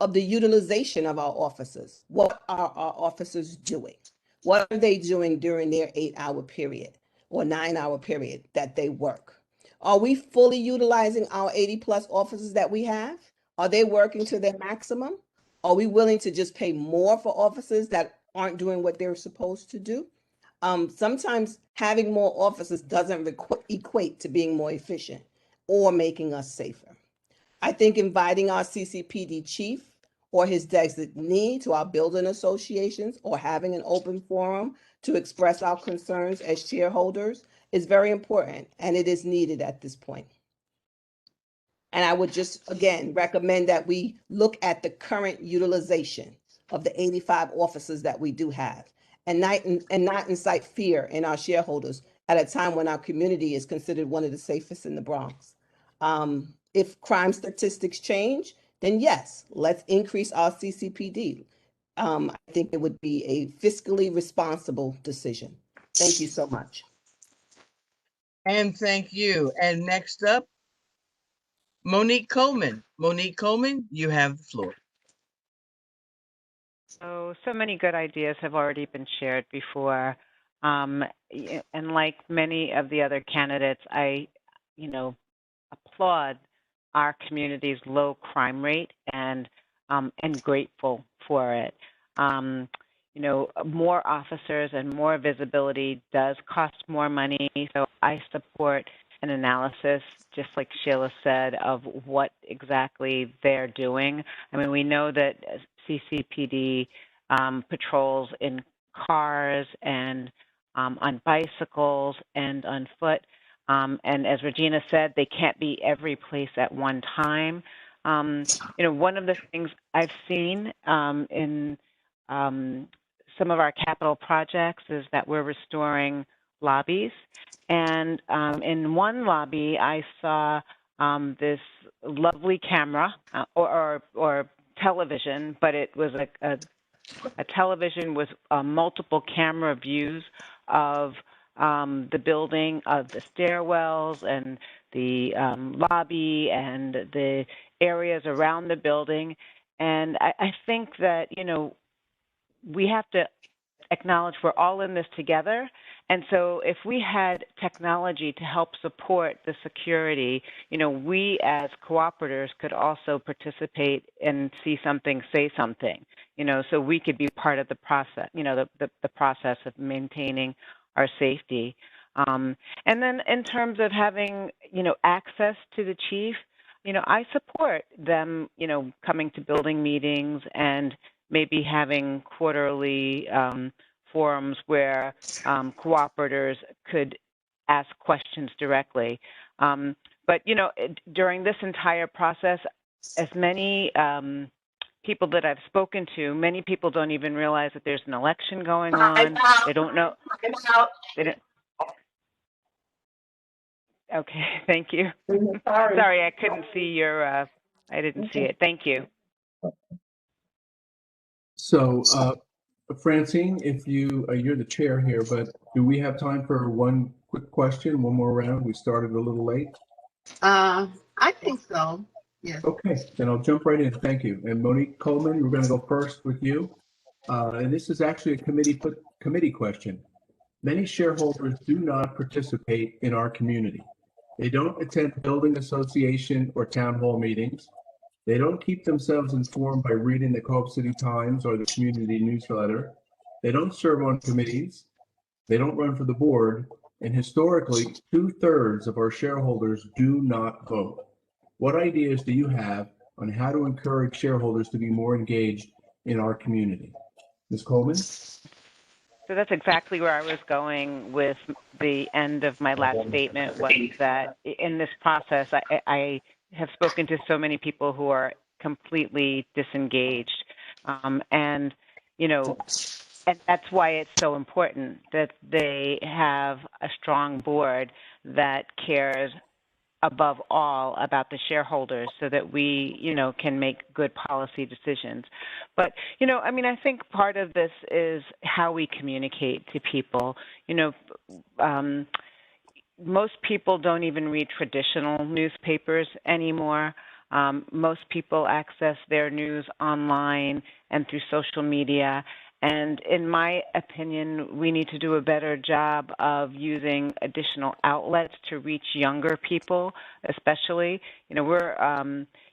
S4: of the utilization of our officers. What are our officers doing? What are they doing during their 8-hour period or 9-hour period that they work? Are we fully utilizing our 80+ officers that we have? Are they working to their maximum? Are we willing to just pay more for officers that aren't doing what they're supposed to do? Sometimes having more officers doesn't equate to being more efficient or making us safer. I think inviting our CCPD chief or his designee to our building associations or having an open forum to express our concerns as shareholders is very important, and it is needed at this point. And I would just, again, recommend that we look at the current utilization of the 85 officers that we do have and not incite fear in our shareholders at a time when our community is considered one of the safest in the Bronx. If crime statistics change, then yes, let's increase our CCPD. I think it would be a fiscally responsible decision. Thank you so much.
S14: And thank you. And next up, Monique Coleman. Monique Coleman, you have the floor.
S3: So many good ideas have already been shared before. And like many of the other candidates, I, applaud our community's low crime rate and grateful for it. More officers and more visibility does cost more money. So I support an analysis, just like Sheila said, of what exactly they're doing. I mean, we know that CCPD patrols in cars and on bicycles and on foot. And as Regina said, they can't be every place at one time. One of the things I've seen in some of our capital projects is that we're restoring lobbies. And in one lobby, I saw this lovely camera or television, but it was a television with multiple camera views of the building, of the stairwells and the lobby and the areas around the building. And I think that, we have to acknowledge we're all in this together. And so if we had technology to help support the security, we as cooperators could also participate and see something, say something, so we could be part of the process, the process of maintaining our safety. And then in terms of having, access to the chief, I support them, coming to building meetings and maybe having quarterly forums where cooperators could ask questions directly. But, during this entire process, as many people that I've spoken to, many people don't even realize that there's an election going on. They don't know. They don't. Okay, thank you. Sorry, I couldn't see your, I didn't see it. Thank you.
S15: So, Francine, if you're the chair here, but do we have time for one quick question, one more round? We started a little late.
S1: I think so. Yes.
S15: Okay, then I'll jump right in. Thank you. And Monique Coleman, we're going to go first with you. And this is actually a committee question. Many shareholders do not participate in our community. They don't attend building association or town hall meetings. They don't keep themselves informed by reading the Co-op City Times or the community newsletter. They don't serve on committees. They don't run for the board. And historically, 2/3 of our shareholders do not vote. What ideas do you have on how to encourage shareholders to be more engaged in our community? Ms. Coleman?
S3: So that's exactly where I was going with the end of my last statement, was that in this process, I have spoken to so many people who are completely disengaged. And that's why it's so important that they have a strong board that cares above all about the shareholders so that we, can make good policy decisions. But, I think part of this is how we communicate to people. Most people don't even read traditional newspapers anymore. Most people access their news online and through social media. And in my opinion, we need to do a better job of using additional outlets to reach younger people, especially. We're a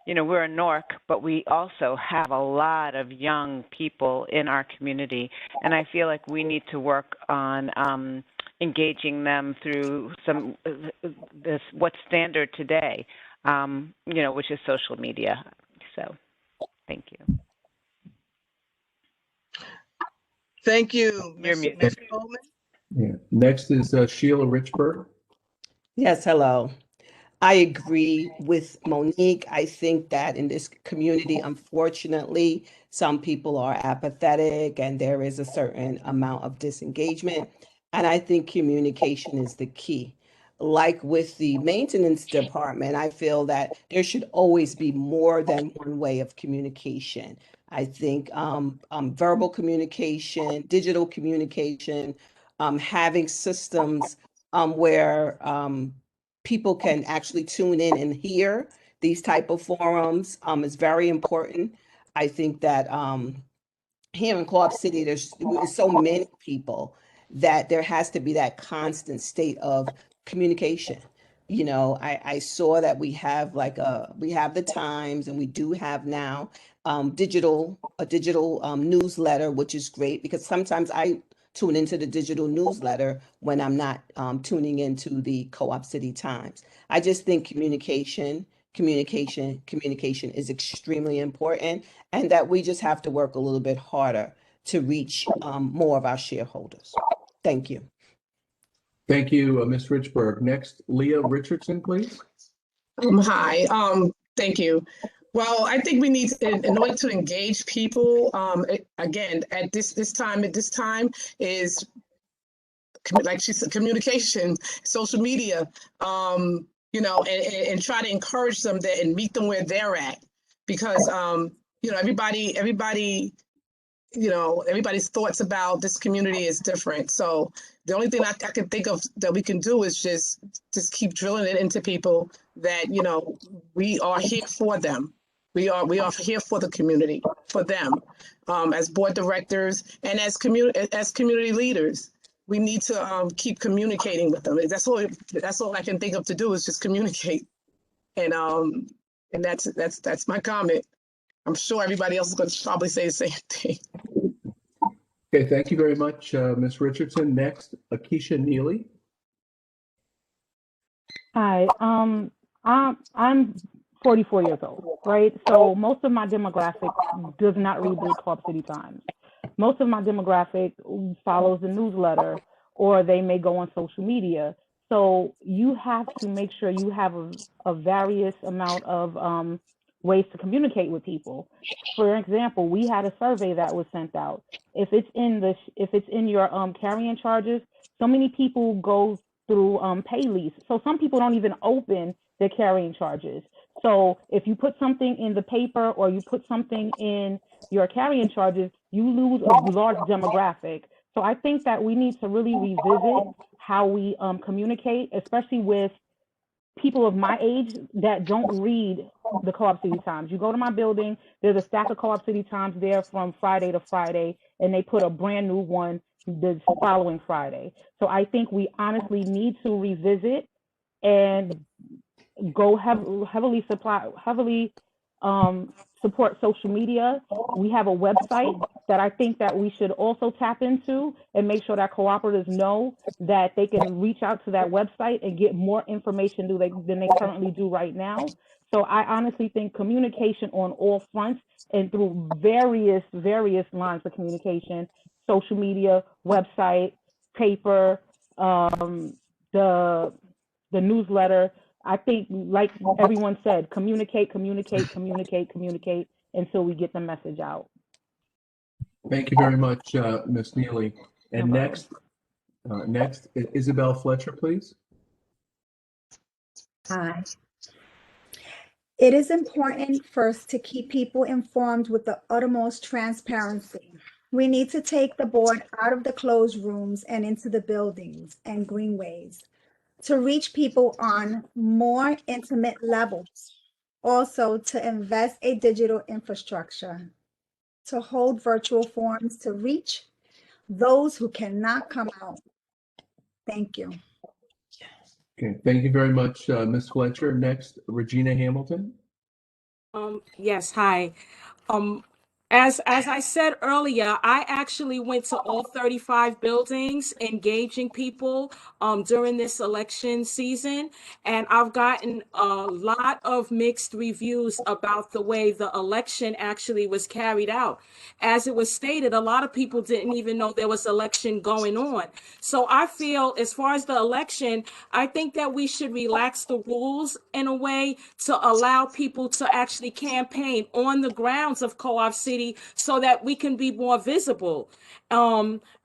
S3: NORC, but we also have a lot of young people in our community. And I feel like we need to work on engaging them through what's standard today, which is social media. So thank you.
S14: Thank you, Ms. Coleman.
S15: Yeah. Next is Sheila Richberg.
S4: Yes, hello. I agree with Monique. I think that in this community, unfortunately, some people are apathetic and there is a certain amount of disengagement. And I think communication is the key. Like with the maintenance department, I feel that there should always be more than one way of communication. I think verbal communication, digital communication, having systems where people can actually tune in and hear these type of forums is very important. I think that here in Co-op City, there's so many people that there has to be that constant state of communication. You know, I saw that we have the Times and we do have now a digital newsletter, which is great because sometimes I tune into the digital newsletter when I'm not tuning into the Co-op City Times. I just think communication is extremely important, and that we just have to work a little bit harder to reach more of our shareholders. Thank you.
S15: Thank you, Ms. Richberg. Next, Leah Richardson, please.
S5: Hi, thank you. Well, I think we need to, in order to engage people, again, at this time is, like she said, communication, social media, you know, and try to encourage them there and meet them where they're at. Because, you know, everybody, you know, everybody's thoughts about this community is different. So the only thing I can think of that we can do is just keep drilling it into people that, you know, we are here for them. We are here for the community, for them, as board directors and as community leaders. We need to keep communicating with them. That's all I can think of to do is just communicate. And that's my comment. I'm sure everybody else is going to probably say the same thing.
S15: Okay, thank you very much, Ms. Richardson. Next, Akeisha Neely.
S6: Hi, I'm 44 years old, right? So most of my demographic does not read the Co-op City Times. Most of my demographic follows the newsletter, or they may go on social media. So you have to make sure you have a various amount of ways to communicate with people. For example, we had a survey that was sent out. If it's in your carrying charges, so many people go through pay lease. So some people don't even open their carrying charges. So if you put something in the paper or you put something in your carrying charges, you lose a large demographic. So I think that we need to really revisit how we communicate, especially with people of my age that don't read the Co-op City Times. You go to my building, there's a stack of Co-op City Times there from Friday to Friday, and they put a brand new one the following Friday. So I think we honestly need to revisit and go heavily support social media. We have a website that I think that we should also tap into and make sure that cooperatives know that they can reach out to that website and get more information than they currently do right now. So I honestly think communication on all fronts and through various lines of communication, social media, website, paper, the newsletter. I think, like everyone said, communicate until we get the message out.
S15: Thank you very much, Ms. Neely. And next, Isabel Fletcher, please.
S7: Hi. It is important first to keep people informed with the utmost transparency. We need to take the board out of the closed rooms and into the buildings and greenways to reach people on more intimate levels. Also, to invest a digital infrastructure, to hold virtual forums to reach those who cannot come out. Thank you.
S15: Okay, thank you very much, Ms. Fletcher. Next, Regina Hamilton.
S8: Yes, hi. As I said earlier, I actually went to all 35 buildings, engaging people during this election season, and I've gotten a lot of mixed reviews about the way the election actually was carried out. As it was stated, a lot of people didn't even know there was election going on. So I feel, as far as the election, I think that we should relax the rules in a way to allow people to actually campaign on the grounds of Co-op City so that we can be more visible.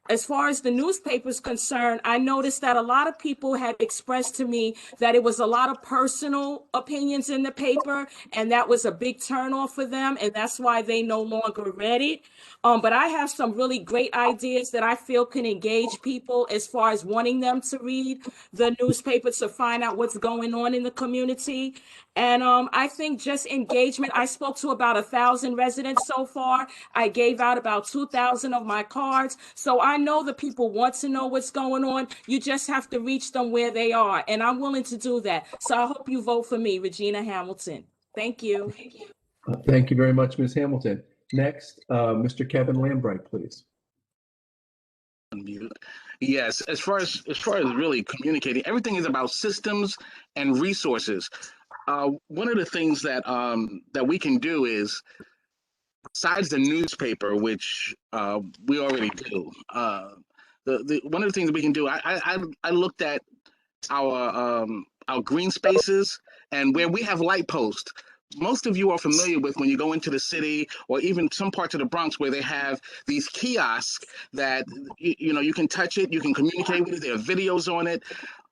S8: As far as the newspaper is concerned, I noticed that a lot of people had expressed to me that it was a lot of personal opinions in the paper, and that was a big turnoff for them, and that's why they no longer read it. But I have some really great ideas that I feel can engage people as far as wanting them to read the newspaper to find out what's going on in the community. And I think just engagement. I spoke to about 1,000 residents so far. I gave out about 2,000 of my cards. So I know the people want to know what's going on. You just have to reach them where they are. And I'm willing to do that. So I hope you vote for me, Regina Hamilton. Thank you.
S15: Thank you very much, Ms. Hamilton. Next, Mr. Kevin Lambrecht, please.
S9: Yes, as far as really communicating, everything is about systems and resources. One of the things that that we can do is, besides the newspaper, which we already do, the one of the things that we can do, I looked at our green spaces and where we have light posts. Most of you are familiar with when you go into the city or even some parts of the Bronx where they have these kiosks that you know, you can touch it, you can communicate with it, there are videos on it.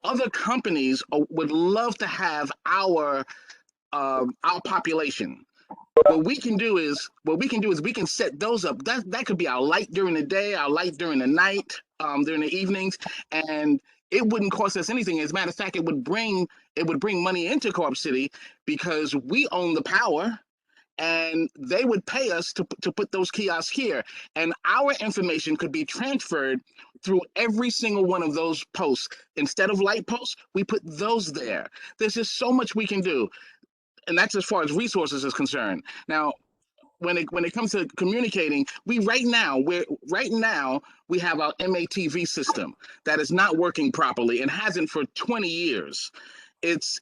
S9: Other companies would love to have our population. What we can do is we can set those up. That could be our light during the day, our light during the night, during the evenings, and it wouldn't cost us anything. As a matter of fact, it would bring money into Co-op City because we own the power, and they would pay us to put those kiosks here, and our information could be transferred through every single one of those posts. Instead of light posts, we put those there. There's just so much we can do. And that's as far as resources is concerned. Now, when it comes to communicating, right now we have our MATV system that is not working properly and hasn't for 20 years. It's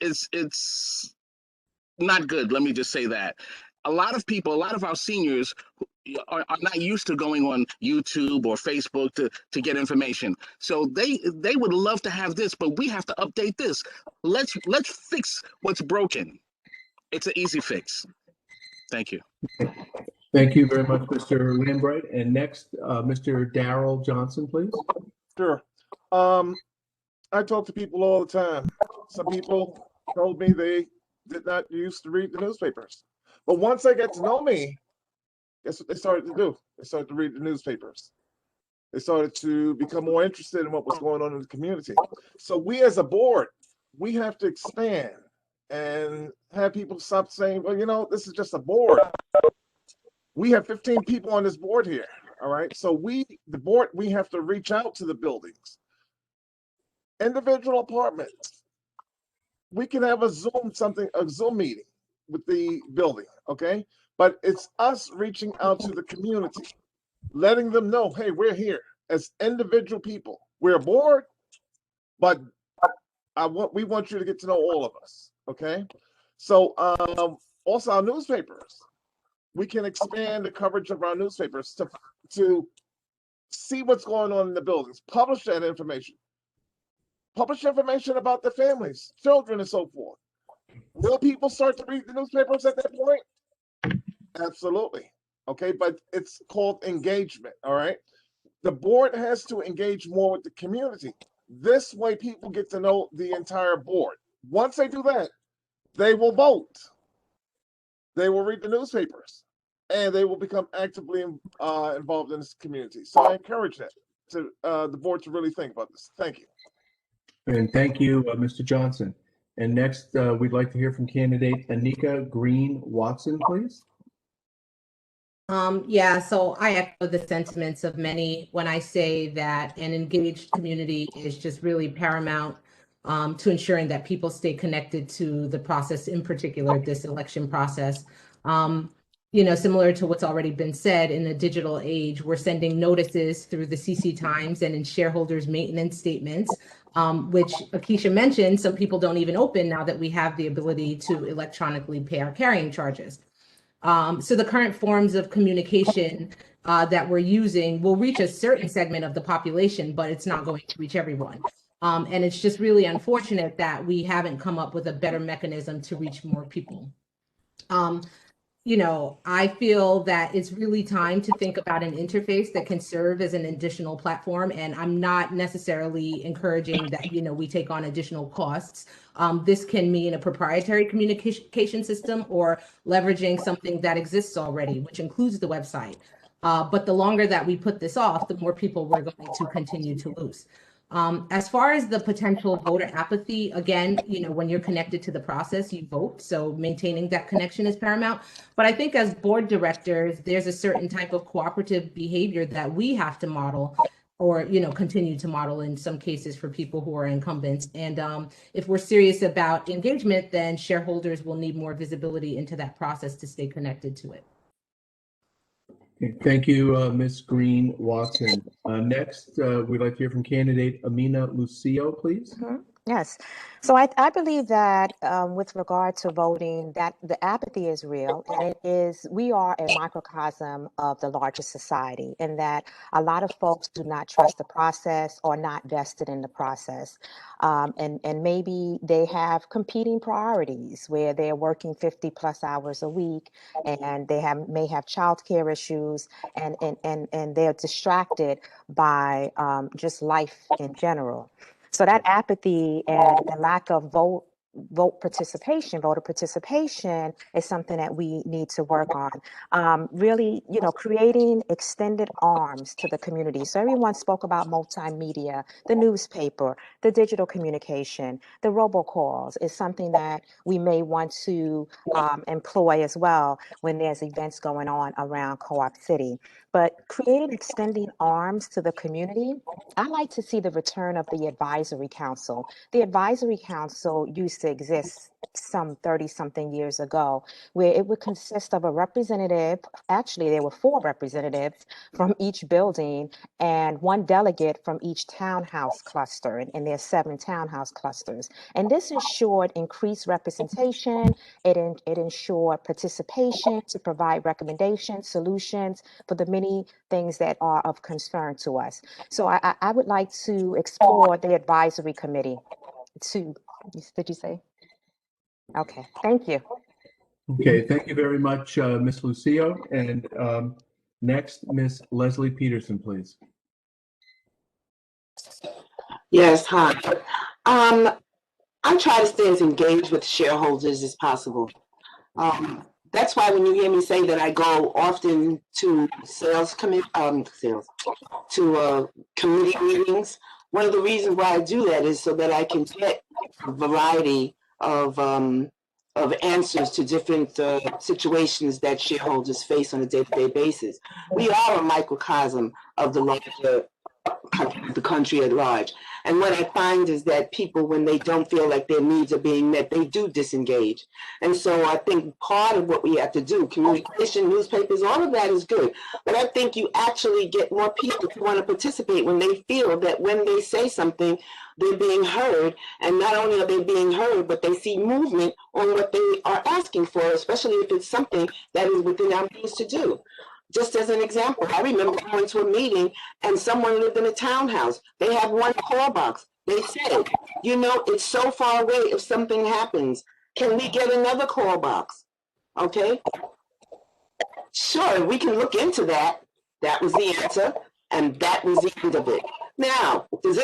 S9: not good. Let me just say that. A lot of our seniors are not used to going on YouTube or Facebook to get information. So they would love to have this, but we have to update this. Let's fix what's broken. It's an easy fix. Thank you.
S15: Thank you very much, Mr. Lambright. And next, Mr. Daryl Johnson, please.
S10: Sure. I talk to people all the time. Some people told me they did not used to read the newspapers. But once they get to know me, guess what they started to do? They started to read the newspapers. They started to become more interested in what was going on in the community. So we as a board, we have to expand and have people stop saying, well, you know, this is just a board. We have 15 people on this board here, all right? So the board, we have to reach out to the buildings. Individual apartments. We can have a Zoom meeting with the building, okay? But it's us reaching out to the community, letting them know, hey, we're here as individual people. We're a board, but we want you to get to know all of us, okay? So also our newspapers, we can expand the coverage of our newspapers to see what's going on in the buildings, publish that information, publish information about the families, children, and so forth. Will people start to read the newspapers at that point? Absolutely, okay, but it's called engagement, all right? The board has to engage more with the community. This way people get to know the entire board. Once they do that, they will vote. They will read the newspapers, and they will become actively involved in this community. So I encourage that to the board to really think about this. Thank you.
S15: And thank you, Mr. Johnson. And next, we'd like to hear from candidate Anika Green Watson, please.
S11: Yeah, so I echo the sentiments of many when I say that an engaged community is just really paramount to ensuring that people stay connected to the process, in particular, this election process. similar to what's already been said, in the digital age, we're sending notices through the CC Times and in shareholders maintenance statements, which Akeisha mentioned, some people don't even open now that we have the ability to electronically pay our carrying charges. So the current forms of communication that we're using will reach a certain segment of the population, but it's not going to reach everyone. And it's just really unfortunate that we haven't come up with a better mechanism to reach more people. I feel that it's really time to think about an interface that can serve as an additional platform. And I'm not necessarily encouraging that, we take on additional costs. This can mean a proprietary communication system or leveraging something that exists already, which includes the website. But the longer that we put this off, the more people we're going to continue to lose. As far as the potential voter apathy, again, when you're connected to the process, you vote. So maintaining that connection is paramount. But I think as board directors, there's a certain type of cooperative behavior that we have to model or, continue to model in some cases for people who are incumbents. And if we're serious about engagement, then shareholders will need more visibility into that process to stay connected to it.
S15: Thank you, Ms. Green Watson. Next, we'd like to hear from candidate Amina Lucio, please.
S12: Yes. So I believe that with regard to voting, that the apathy is real, and we are a microcosm of the larger society, and that a lot of folks do not trust the process or not vested in the process. And maybe they have competing priorities where they're working 50 plus hours a week, and they may have childcare issues, and they're distracted by just life in general. So that apathy and the lack of voter participation is something that we need to work on. Really, creating extended arms to the community. So everyone spoke about multimedia, the newspaper, the digital communication, the robocalls is something that we may want to employ as well when there's events going on around Co-op City. But creating extending arms to the community, I like to see the return of the advisory council. The advisory council used to exist some 30-something years ago, where it would consist of a representative. Actually, there were 4 representatives from each building and 1 delegate from each townhouse cluster, and there's 7 townhouse clusters. And this ensured increased representation. It ensured participation to provide recommendations, solutions for the many things that are of concern to us. So I would like to explore the advisory committee did you say? Okay, thank you.
S15: Okay, thank you very much, Ms. Lucio. And next, Ms. Leslie Peterson, please.
S13: Yes, hi. I try to stay as engaged with shareholders as possible. That's why when you hear me say that I go often to committee meetings, one of the reasons why I do that is so that I can get a variety of answers to different situations that shareholders face on a day-to-day basis. We are a microcosm of the larger the country at large. And what I find is that people, when they don't feel like their needs are being met, they do disengage. And so I think part of what we have to do, communication, newspapers, all of that is good. But I think you actually get more people who want to participate when they feel that when they say something, they're being heard. And not only are they being heard, but they see movement on what they are asking for, especially if it's something that is within our means to do. Just as an example, I remember going to a meeting and someone lived in a townhouse. They had 1 call box. They said, it's so far away if something happens. Can we get another call box? Okay. Sure, we can look into that. That was the answer. And that was the end of it. Now, does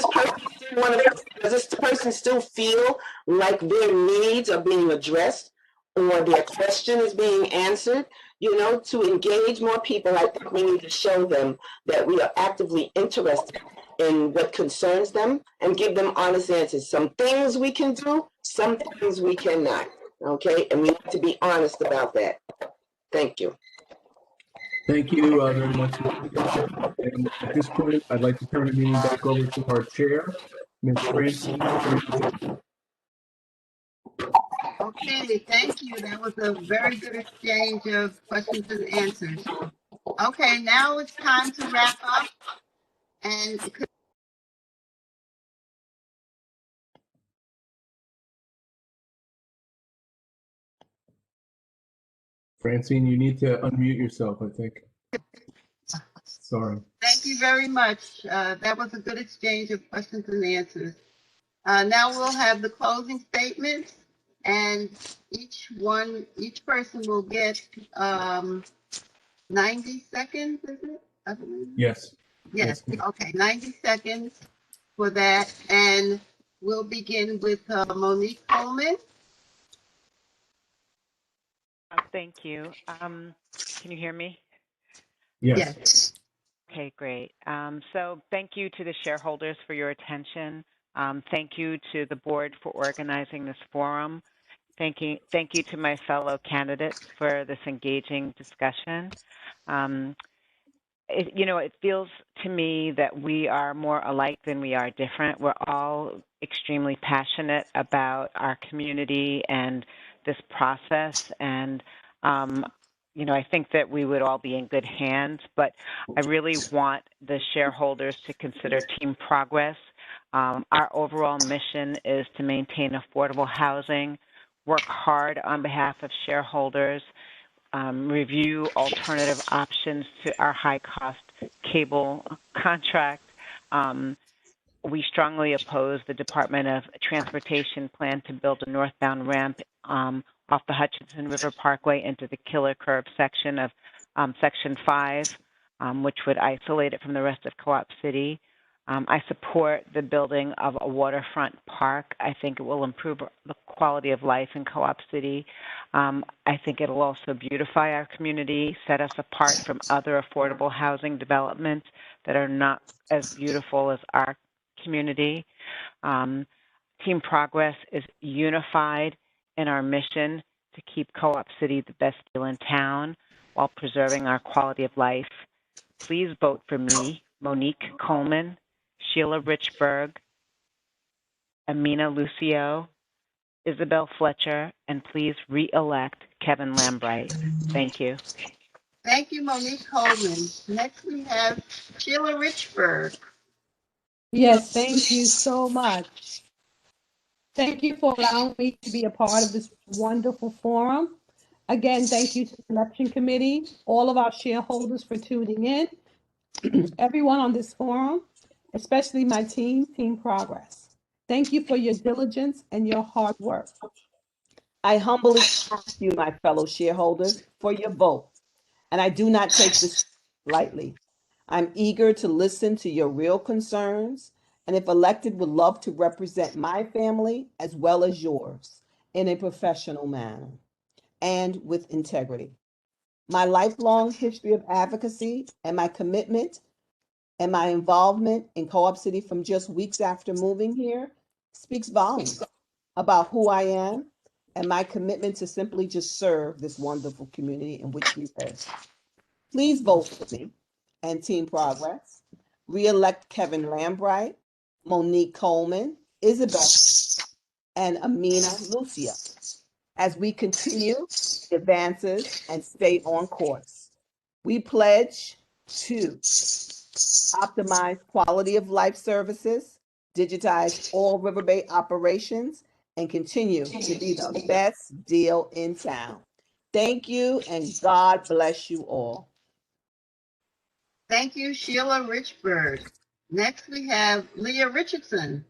S13: this person still feel like their needs are being addressed or their question is being answered? To engage more people, I think we need to show them that we are actively interested in what concerns them and give them honest answers. Some things we can do, some things we cannot, okay? And we need to be honest about that. Thank you.
S15: Thank you very much. And at this point, I'd like to turn the meeting back over to our chair, Ms. Francine.
S1: Okay, thank you. That was a very good exchange of questions and answers. Okay, now it's time to wrap up. And
S15: Francine, you need to unmute yourself, I think. Sorry.
S1: thank you very much. That was a good exchange of questions and answers. Now we'll have the closing statements, and each person will get 90 seconds, is it? I believe.
S15: Yes.
S1: Yes,
S15: Yes.
S1: okay, 90 seconds for that. And we'll begin with Monique Coleman.
S3: Thank you. Can you hear me?
S15: Yes.
S1: Yes.
S3: Okay, great. So thank you to the shareholders for your attention. Thank you to the board for organizing this forum. Thank you to my fellow candidates for this engaging discussion. It feels to me that we are more alike than we are different. We're all extremely passionate about our community and this process. And, I think that we would all be in good hands, but I really want the shareholders to consider team progress. Our overall mission is to maintain affordable housing, work hard on behalf of shareholders, review alternative options to our high-cost cable contract. We strongly oppose the Department of Transportation plan to build a northbound ramp off the Hutchinson River Parkway into the Killer Curve section of Section 5, which would isolate it from the rest of Co-op City. I support the building of a waterfront park. I think it will improve the quality of life in Co-op City. I think it will also beautify our community, set us apart from other affordable housing developments that are not as beautiful as our community. Team Progress is unified in our mission to keep Co-op City the best deal in town while preserving our quality of life. Please vote for me, Monique Coleman, Sheila Richberg, Amina Lucio, Isabel Fletcher, and please re-elect Kevin Lambrecht. Thank you.
S1: Thank you, Monique Coleman. Next we have Sheila Richberg.
S6: Yes, thank you so much. Thank you for allowing me to be a part of this wonderful forum. Again, thank you to the election committee, all of our shareholders for tuning in, everyone on this forum, especially my team, Team Progress. Thank you for your diligence and your hard work.
S4: I humbly ask you, my fellow shareholders, for your vote, and I do not take this lightly. I'm eager to listen to your real concerns, and if elected, would love to represent my family as well as yours in a professional manner and with integrity. My lifelong history of advocacy and my commitment and my involvement in Co-op City from just weeks after moving here speaks volumes about who I am and my commitment to simply just serve this wonderful community in which we live. Please vote for me and Team Progress. Re-elect Kevin Lambright, Monique Coleman, Isabel, and Amina Lucia as we continue the advances and stay on course. We pledge to optimize quality of life services, digitize all Riverbay operations, and continue to be the best deal in town. Thank you, and God bless you all.
S1: Thank you, Sheila Richberg. Next we have Leah Richardson.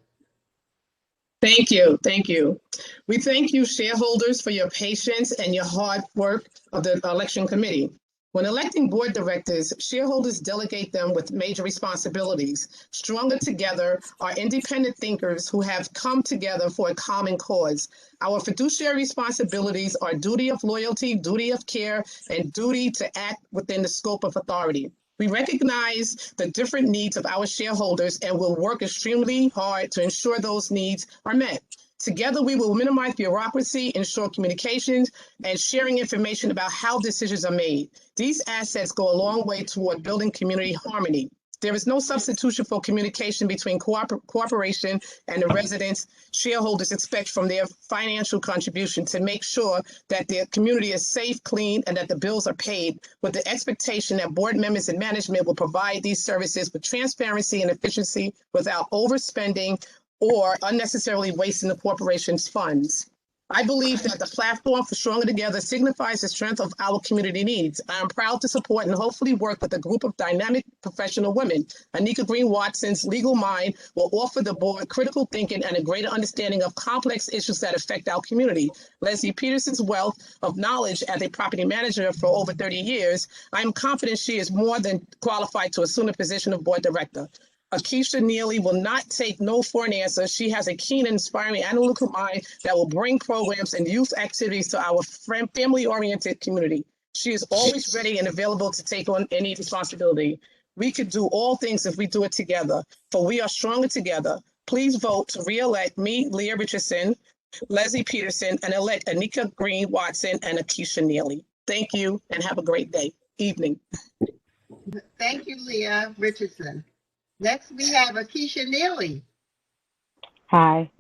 S5: Thank you. Thank you. We thank you, shareholders, for your patience and your hard work of the election committee. When electing board directors, shareholders delegate them with major responsibilities. Stronger together are independent thinkers who have come together for a common cause. Our fiduciary responsibilities are duty of loyalty, duty of care, and duty to act within the scope of authority. We recognize the different needs of our shareholders and will work extremely hard to ensure those needs are met. Together, we will minimize bureaucracy, ensure communications, and sharing information about how decisions are made. These assets go a long way toward building community harmony. There is no substitution for communication between cooperation and the residents. Shareholders expect from their financial contribution to make sure that their community is safe, clean, and that the bills are paid, with the expectation that board members and management will provide these services with transparency and efficiency without overspending or unnecessarily wasting the corporation's funds. I believe that the platform for Stronger Together signifies the strength of our community needs. I am proud to support and hopefully work with a group of dynamic professional women. Anika Green Watson's legal mind will offer the board critical thinking and a greater understanding of complex issues that affect our community. Leslie Peterson's wealth of knowledge as a property manager for over 30 years, I am confident she is more than qualified to assume the position of board director. Akeisha Neely will not take no for an answer. She has a keen and inspiring analytical mind that will bring programs and youth activities to our family-oriented community. She is always ready and available to take on any responsibility. We could do all things if we do it together, for we are stronger together. Please vote to re-elect me, Leah Richardson, Leslie Peterson, and elect Anika Green Watson and Akeisha Neely. Thank you and have a great day, evening.
S1: Thank you, Leah Richardson. Next, we have Akeisha Neely.
S6: Hi.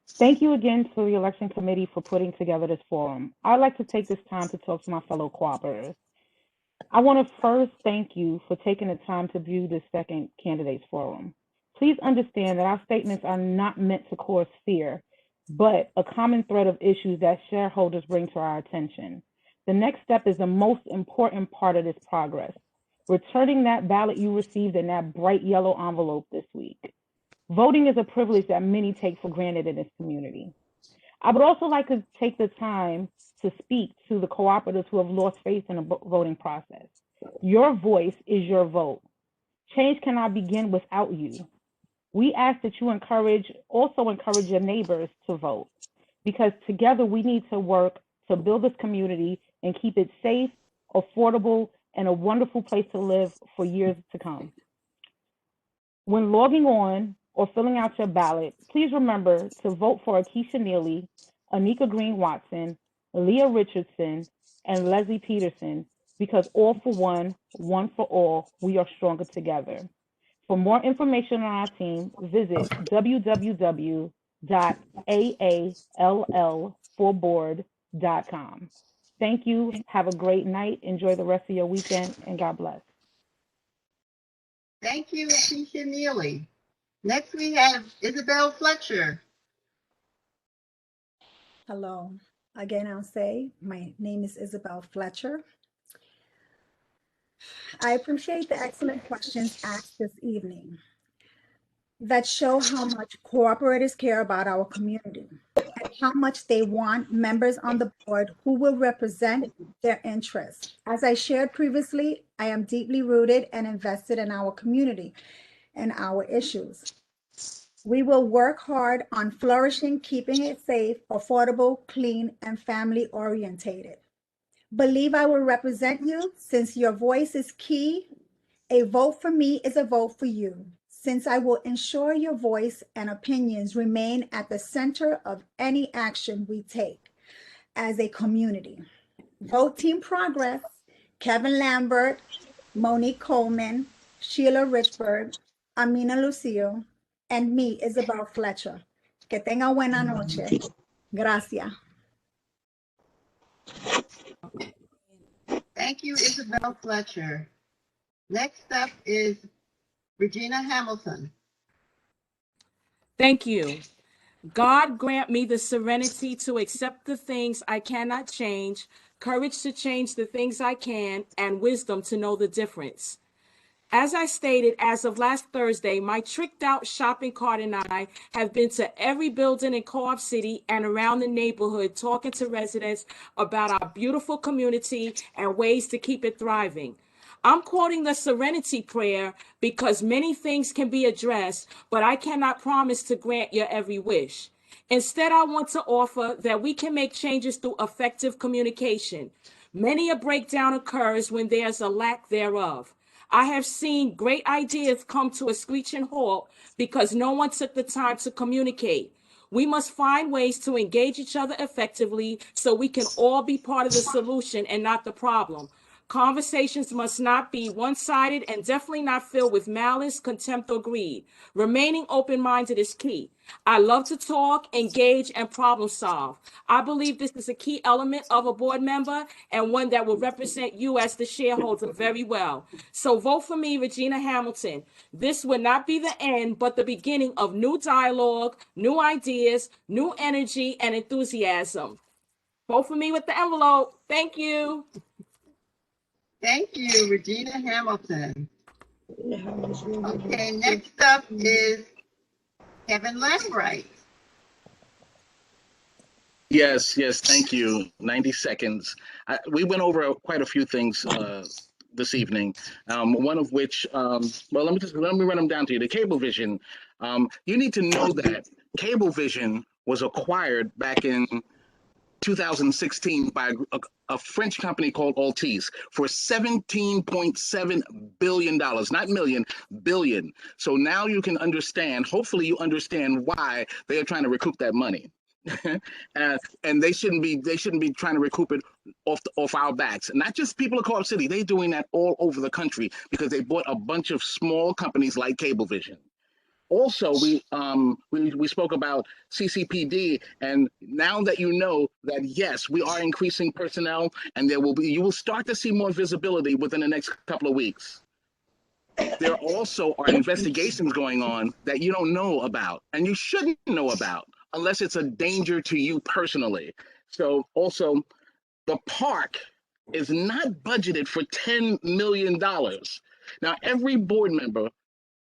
S6: Thank you again to the election committee for putting together this forum. I'd like to take this time to talk to my fellow cooperators. I want to first thank you for taking the time to view this second candidates forum. Please understand that our statements are not meant to cause fear, but a common thread of issues that shareholders bring to our attention. The next step is the most important part of this progress. Returning that ballot you received in that bright yellow envelope this week. Voting is a privilege that many take for granted in this community. I would also like to take the time to speak to the cooperatives who have lost faith in the voting process. Your voice is your vote. Change cannot begin without you. We ask that you also encourage your neighbors to vote, because together we need to work to build this community and keep it safe, affordable, and a wonderful place to live for years to come. When logging on or filling out your ballot, please remember to vote for Akeisha Neely, Anika Green Watson, Leah Richardson, and Leslie Peterson, because all for one, one for all, we are stronger together. For more information on our team, visit www.aallforboard.com. Thank you. Have a great night. Enjoy the rest of your weekend, and God bless.
S1: Thank you, Akeisha Neely. Next, we have Isabel Fletcher.
S7: Hello. Again, I'll say my name is Isabel Fletcher. I appreciate the excellent questions asked this evening that show how much cooperators care about our community and how much they want members on the board who will represent their interests. As I shared previously, I am deeply rooted and invested in our community and our issues. We will work hard on flourishing, keeping it safe, affordable, clean, and family orientated. Believe I will represent you, since your voice is key. A vote for me is a vote for you, since I will ensure your voice and opinions remain at the center of any action we take as a community. Vote Team Progress, Kevin Lambrecht, Monique Coleman, Sheila Richberg, Amina Lucio, and me, Isabel Fletcher. Que tenga buena noche. Gracias.
S1: Thank you, Isabel Fletcher. Next up is Regina Hamilton.
S8: Thank you. God grant me the serenity to accept the things I cannot change, courage to change the things I can, and wisdom to know the difference. As I stated, as of last Thursday, my tricked out shopping cart and I have been to every building in Co-op City and around the neighborhood talking to residents about our beautiful community and ways to keep it thriving. I'm quoting the Serenity Prayer because many things can be addressed, but I cannot promise to grant your every wish. Instead, I want to offer that we can make changes through effective communication. Many a breakdown occurs when there's a lack thereof. I have seen great ideas come to a screeching halt because no one took the time to communicate. We must find ways to engage each other effectively so we can all be part of the solution and not the problem. Conversations must not be one-sided and definitely not filled with malice, contempt, or greed. Remaining open-minded is key. I love to talk, engage, and problem solve. I believe this is a key element of a board member and one that will represent you as the shareholder very well. So vote for me, Regina Hamilton. This will not be the end, but the beginning of new dialogue, new ideas, new energy, and enthusiasm. Vote for me with the envelope. Thank you.
S1: Thank you, Regina Hamilton. Okay, next up is Kevin Lambrecht.
S9: Yes, thank you. 90 seconds. We went over quite a few things this evening. One of which, well, let me run them down to you. The Cablevision. You need to know that Cablevision was acquired back in 2016 by a French company called Altice for $17.7 billion, not million, billion. So now you can understand, hopefully you understand why they are trying to recoup that money. And they shouldn't be trying to recoup it off our backs. Not just people of Co-op City, they're doing that all over the country because they bought a bunch of small companies like Cablevision. Also, we spoke about CCPD, and now that you know that, yes, we are increasing personnel, and you will start to see more visibility within the next couple of weeks. There also are investigations going on that you don't know about, and you shouldn't know about unless it's a danger to you personally. So also, the park is not budgeted for $10 million. Now, every board member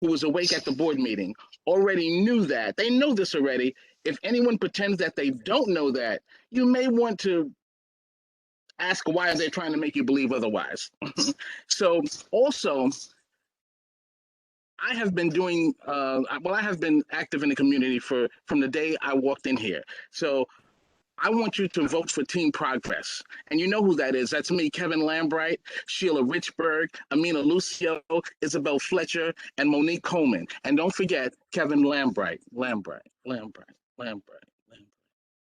S9: who was awake at the board meeting already knew that. They know this already. If anyone pretends that they don't know that, you may want to ask why they're trying to make you believe otherwise. So also, I have been doing, I have been active in the community from the day I walked in here. So I want you to vote for Team Progress. And you know who that is. That's me, Kevin Lambrecht, Sheila Richberg, Amina Lucio, Isabelle Fletcher, and Monique Coleman. And don't forget, Kevin Lambright.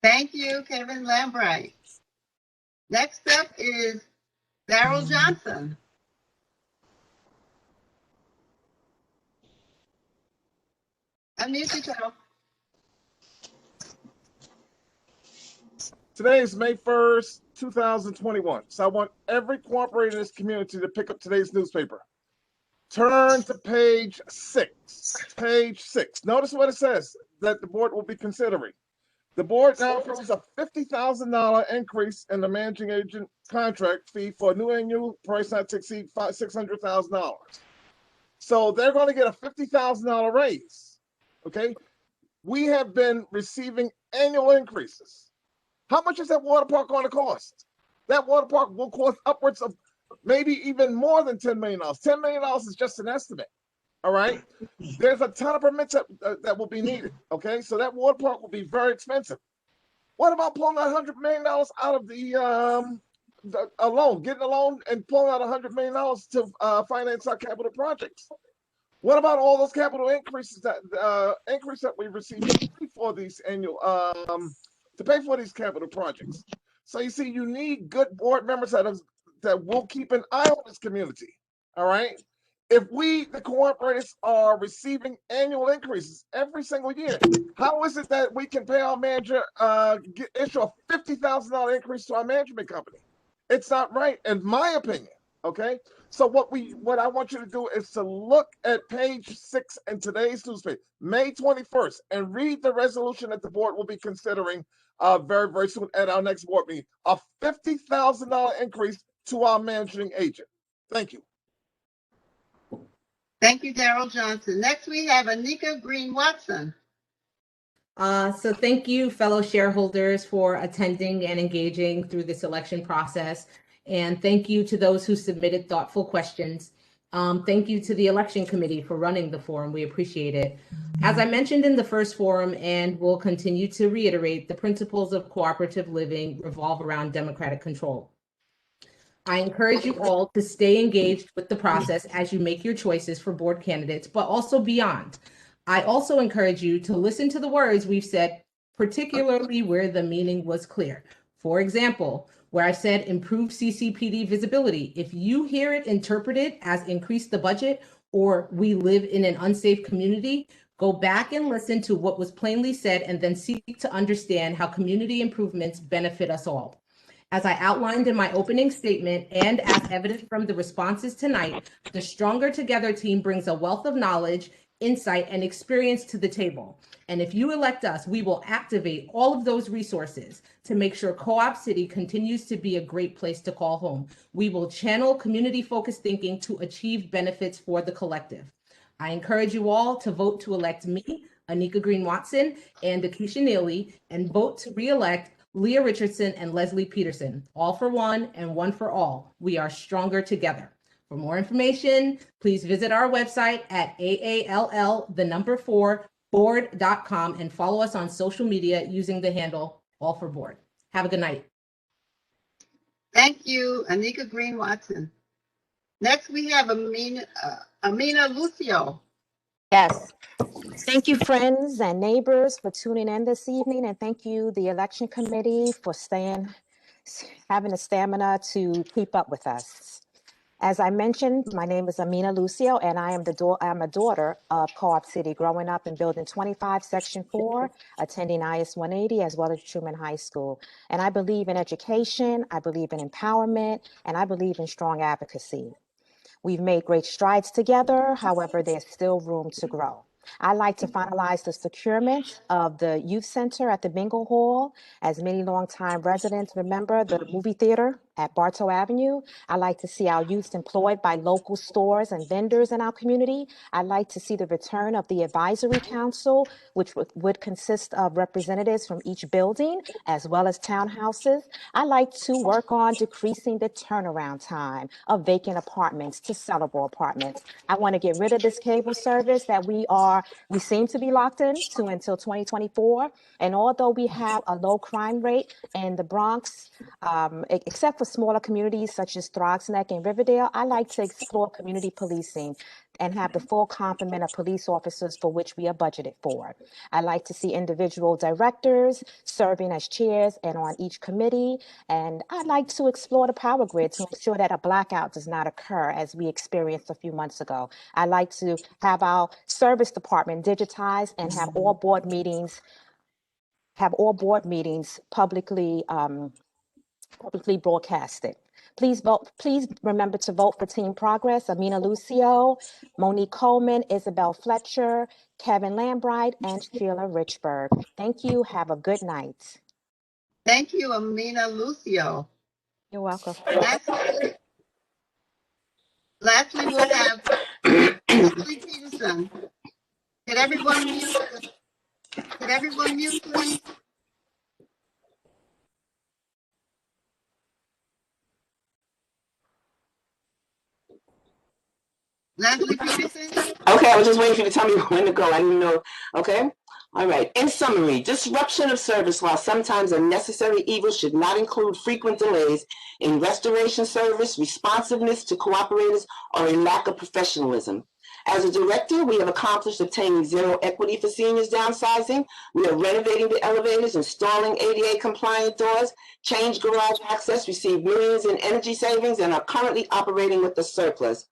S1: Thank you, Kevin Lambrecht. Next up is Daryl Johnson. Unmute yourself.
S10: Today is May 1st, 2021. So I want every cooperator in this community to pick up today's newspaper. Turn to page 6. Page 6. Notice what it says that the board will be considering. The board now approves a $50,000 increase in the managing agent contract fee for a new annual price not to exceed $600,000. So they're going to get a $50,000 raise. Okay. We have been receiving annual increases. How much is that water park going to cost? That water park will cost upwards of maybe even more than $10 million. $10 million is just an estimate. All right. There's a ton of permits that will be needed. Okay. So that water park will be very expensive. What about pulling that $100 million out of a loan, getting a loan and pulling out $100 million to finance our capital projects? What about all those capital increases that we received for these annual to pay for these capital projects? So you see, you need good board members that will keep an eye on this community. All right. If we, the cooperators, are receiving annual increases every single year, how is it that we can pay our manager, issue a $50,000 increase to our management company? It's not right, in my opinion. Okay. So what I want you to do is to look at page 6 in today's newspaper, May 21st, and read the resolution that the board will be considering very, very soon at our next board meeting. A $50,000 increase to our managing agent. Thank you.
S1: Thank you, Daryl Johnson. Next, we have Anika Green-Watson.
S11: So thank you, fellow shareholders, for attending and engaging through this election process. And thank you to those who submitted thoughtful questions. Thank you to the election committee for running the forum. We appreciate it. As I mentioned in the first forum, and will continue to reiterate, the principles of cooperative living revolve around democratic control. I encourage you all to stay engaged with the process as you make your choices for board candidates, but also beyond. I also encourage you to listen to the words we've said, particularly where the meaning was clear. For example, where I said improve CCPD visibility. If you hear it interpreted as increase the budget or we live in an unsafe community, go back and listen to what was plainly said and then seek to understand how community improvements benefit us all. As I outlined in my opening statement and as evident from the responses tonight, the Stronger Together team brings a wealth of knowledge, insight, and experience to the table. And if you elect us, we will activate all of those resources to make sure Co-op City continues to be a great place to call home. We will channel community-focused thinking to achieve benefits for the collective. I encourage you all to vote to elect me, Anika Green-Watson, and Akeisha Neely, and vote to re-elect Leah Richardson and Leslie Peterson. All for one and one for all. We are stronger together. For more information, please visit our website at aall4board.com and follow us on social media using the handle All4Board. Have a good night.
S1: Thank you, Anika Green-Watson. Next, we have Amina Lucio.
S12: Yes. Thank you, friends and neighbors, for tuning in this evening, and thank you, the election committee, for having the stamina to keep up with us. As I mentioned, my name is Amina Lucio, and I'm a daughter of Co-op City, growing up in Building 25, Section 4, attending IS 180, as well as Truman High School. And I believe in education, I believe in empowerment, and I believe in strong advocacy. We've made great strides together. However, there's still room to grow. I'd like to finalize the securement of the youth center at the Bingo Hall. As many longtime residents remember the movie theater at Bartow Avenue, I like to see our youth employed by local stores and vendors in our community. I'd like to see the return of the advisory council, which would consist of representatives from each building, as well as townhouses. I like to work on decreasing the turnaround time of vacant apartments to sellable apartments. I want to get rid of this cable service that we seem to be locked into until 2024. And although we have a low crime rate in the Bronx, except for smaller communities such as Throgs Neck and Riverdale, I like to explore community policing and have the full complement of police officers for which we are budgeted for. I like to see individual directors serving as chairs and on each committee. And I'd like to explore the power grid to ensure that a blackout does not occur as we experienced a few months ago. I like to have our service department digitized and have all board meetings publicly broadcasted. Please remember to vote for Team Progress, Amina Lucio, Monique Coleman, Isabel Fletcher, Kevin Lambrecht, and Sheila Richberg. Thank you. Have a good night.
S1: Thank you, Amina Lucio.
S12: You're welcome.
S1: Lastly, we'll have Leslie Peterson. Could everyone mute, please? Leslie Peterson?
S13: Okay, I was just waiting for you to tell me when to go. I didn't know. Okay. All right. In summary, disruption of service, while sometimes a necessary evil, should not include frequent delays in restoration service, responsiveness to cooperators, or a lack of professionalism. As a director, we have accomplished obtaining zero equity for seniors downsizing. We are renovating the elevators, installing ADA compliant doors, changed garage access, received millions in energy savings, and are currently operating with a surplus.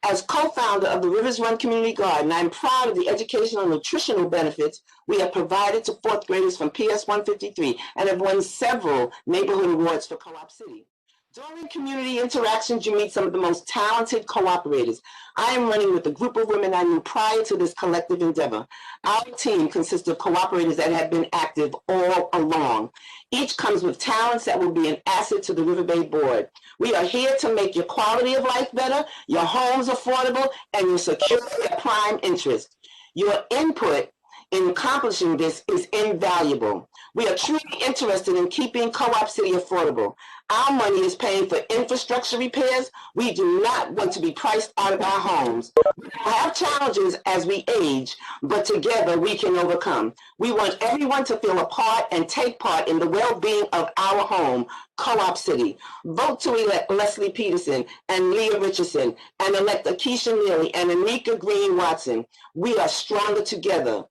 S13: As co-founder of the Rivers Run Community Garden, I'm proud of the educational and nutritional benefits we have provided to fourth graders from PS 153 and have won several neighborhood awards for Co-op City. During community interactions, you meet some of the most talented cooperators. I am running with a group of women I knew prior to this collective endeavor. Our team consists of cooperators that have been active all along. Each comes with talents that will be an asset to the Riverbay board. We are here to make your quality of life better, your homes affordable, and your security a prime interest. Your input in accomplishing this is invaluable. We are truly interested in keeping Co-op City affordable. Our money is paying for infrastructure repairs. We do not want to be priced out of our homes. We have challenges as we age, but together we can overcome. We want everyone to feel a part and take part in the well-being of our home, Co-op City. Vote to elect Leslie Peterson and Leah Richardson and elect Akeisha Neely and Anika Green-Watson. We are stronger together.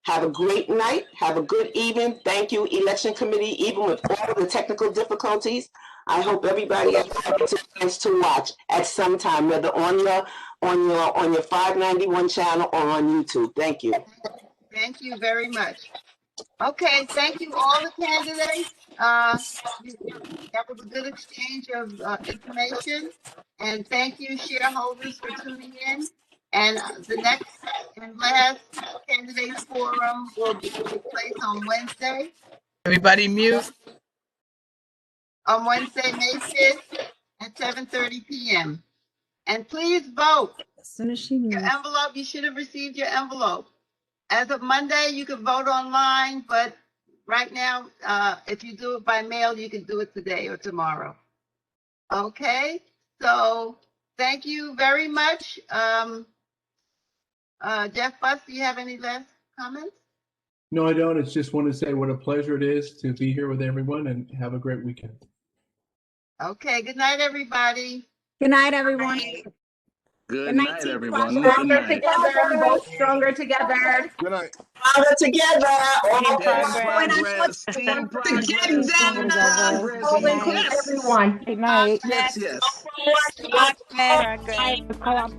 S13: Have a great night. Have a good evening. Thank you, Election Committee, even with all the technical difficulties. I hope everybody has a chance to watch at some time, whether on your 591 channel or on YouTube. Thank you.
S1: Thank you very much. Okay, thank you all the candidates. That was a good exchange of information. And thank you shareholders for tuning in. And the next and last candidate forum will take place on Wednesday.
S14: Everybody mute.
S1: On Wednesday, May 5th at 7:30 p.m. And please vote.
S7: As soon as she
S1: Your
S7: moves.
S1: envelope, you should have received your envelope. As of Monday, you can vote online, but right now, if you do it by mail, you can do it today or tomorrow. Okay, so thank you very much. Jeff Buss, do you have any last comments?
S15: No, I don't. It's just want to say what a pleasure it is to be here with everyone and have a great weekend.
S1: Okay, good night, everybody.
S7: Good night, everyone.
S9: Good night, everyone. Good
S11: Stronger
S9: night.
S11: together, both stronger together.
S10: Good night.
S13: Stronger together.
S8: Team
S9: Progress. Team progress.
S6: Stronger together.
S11: All include everyone.
S6: Good night.
S9: Yes, yes.
S3: Progress.
S6: The co-op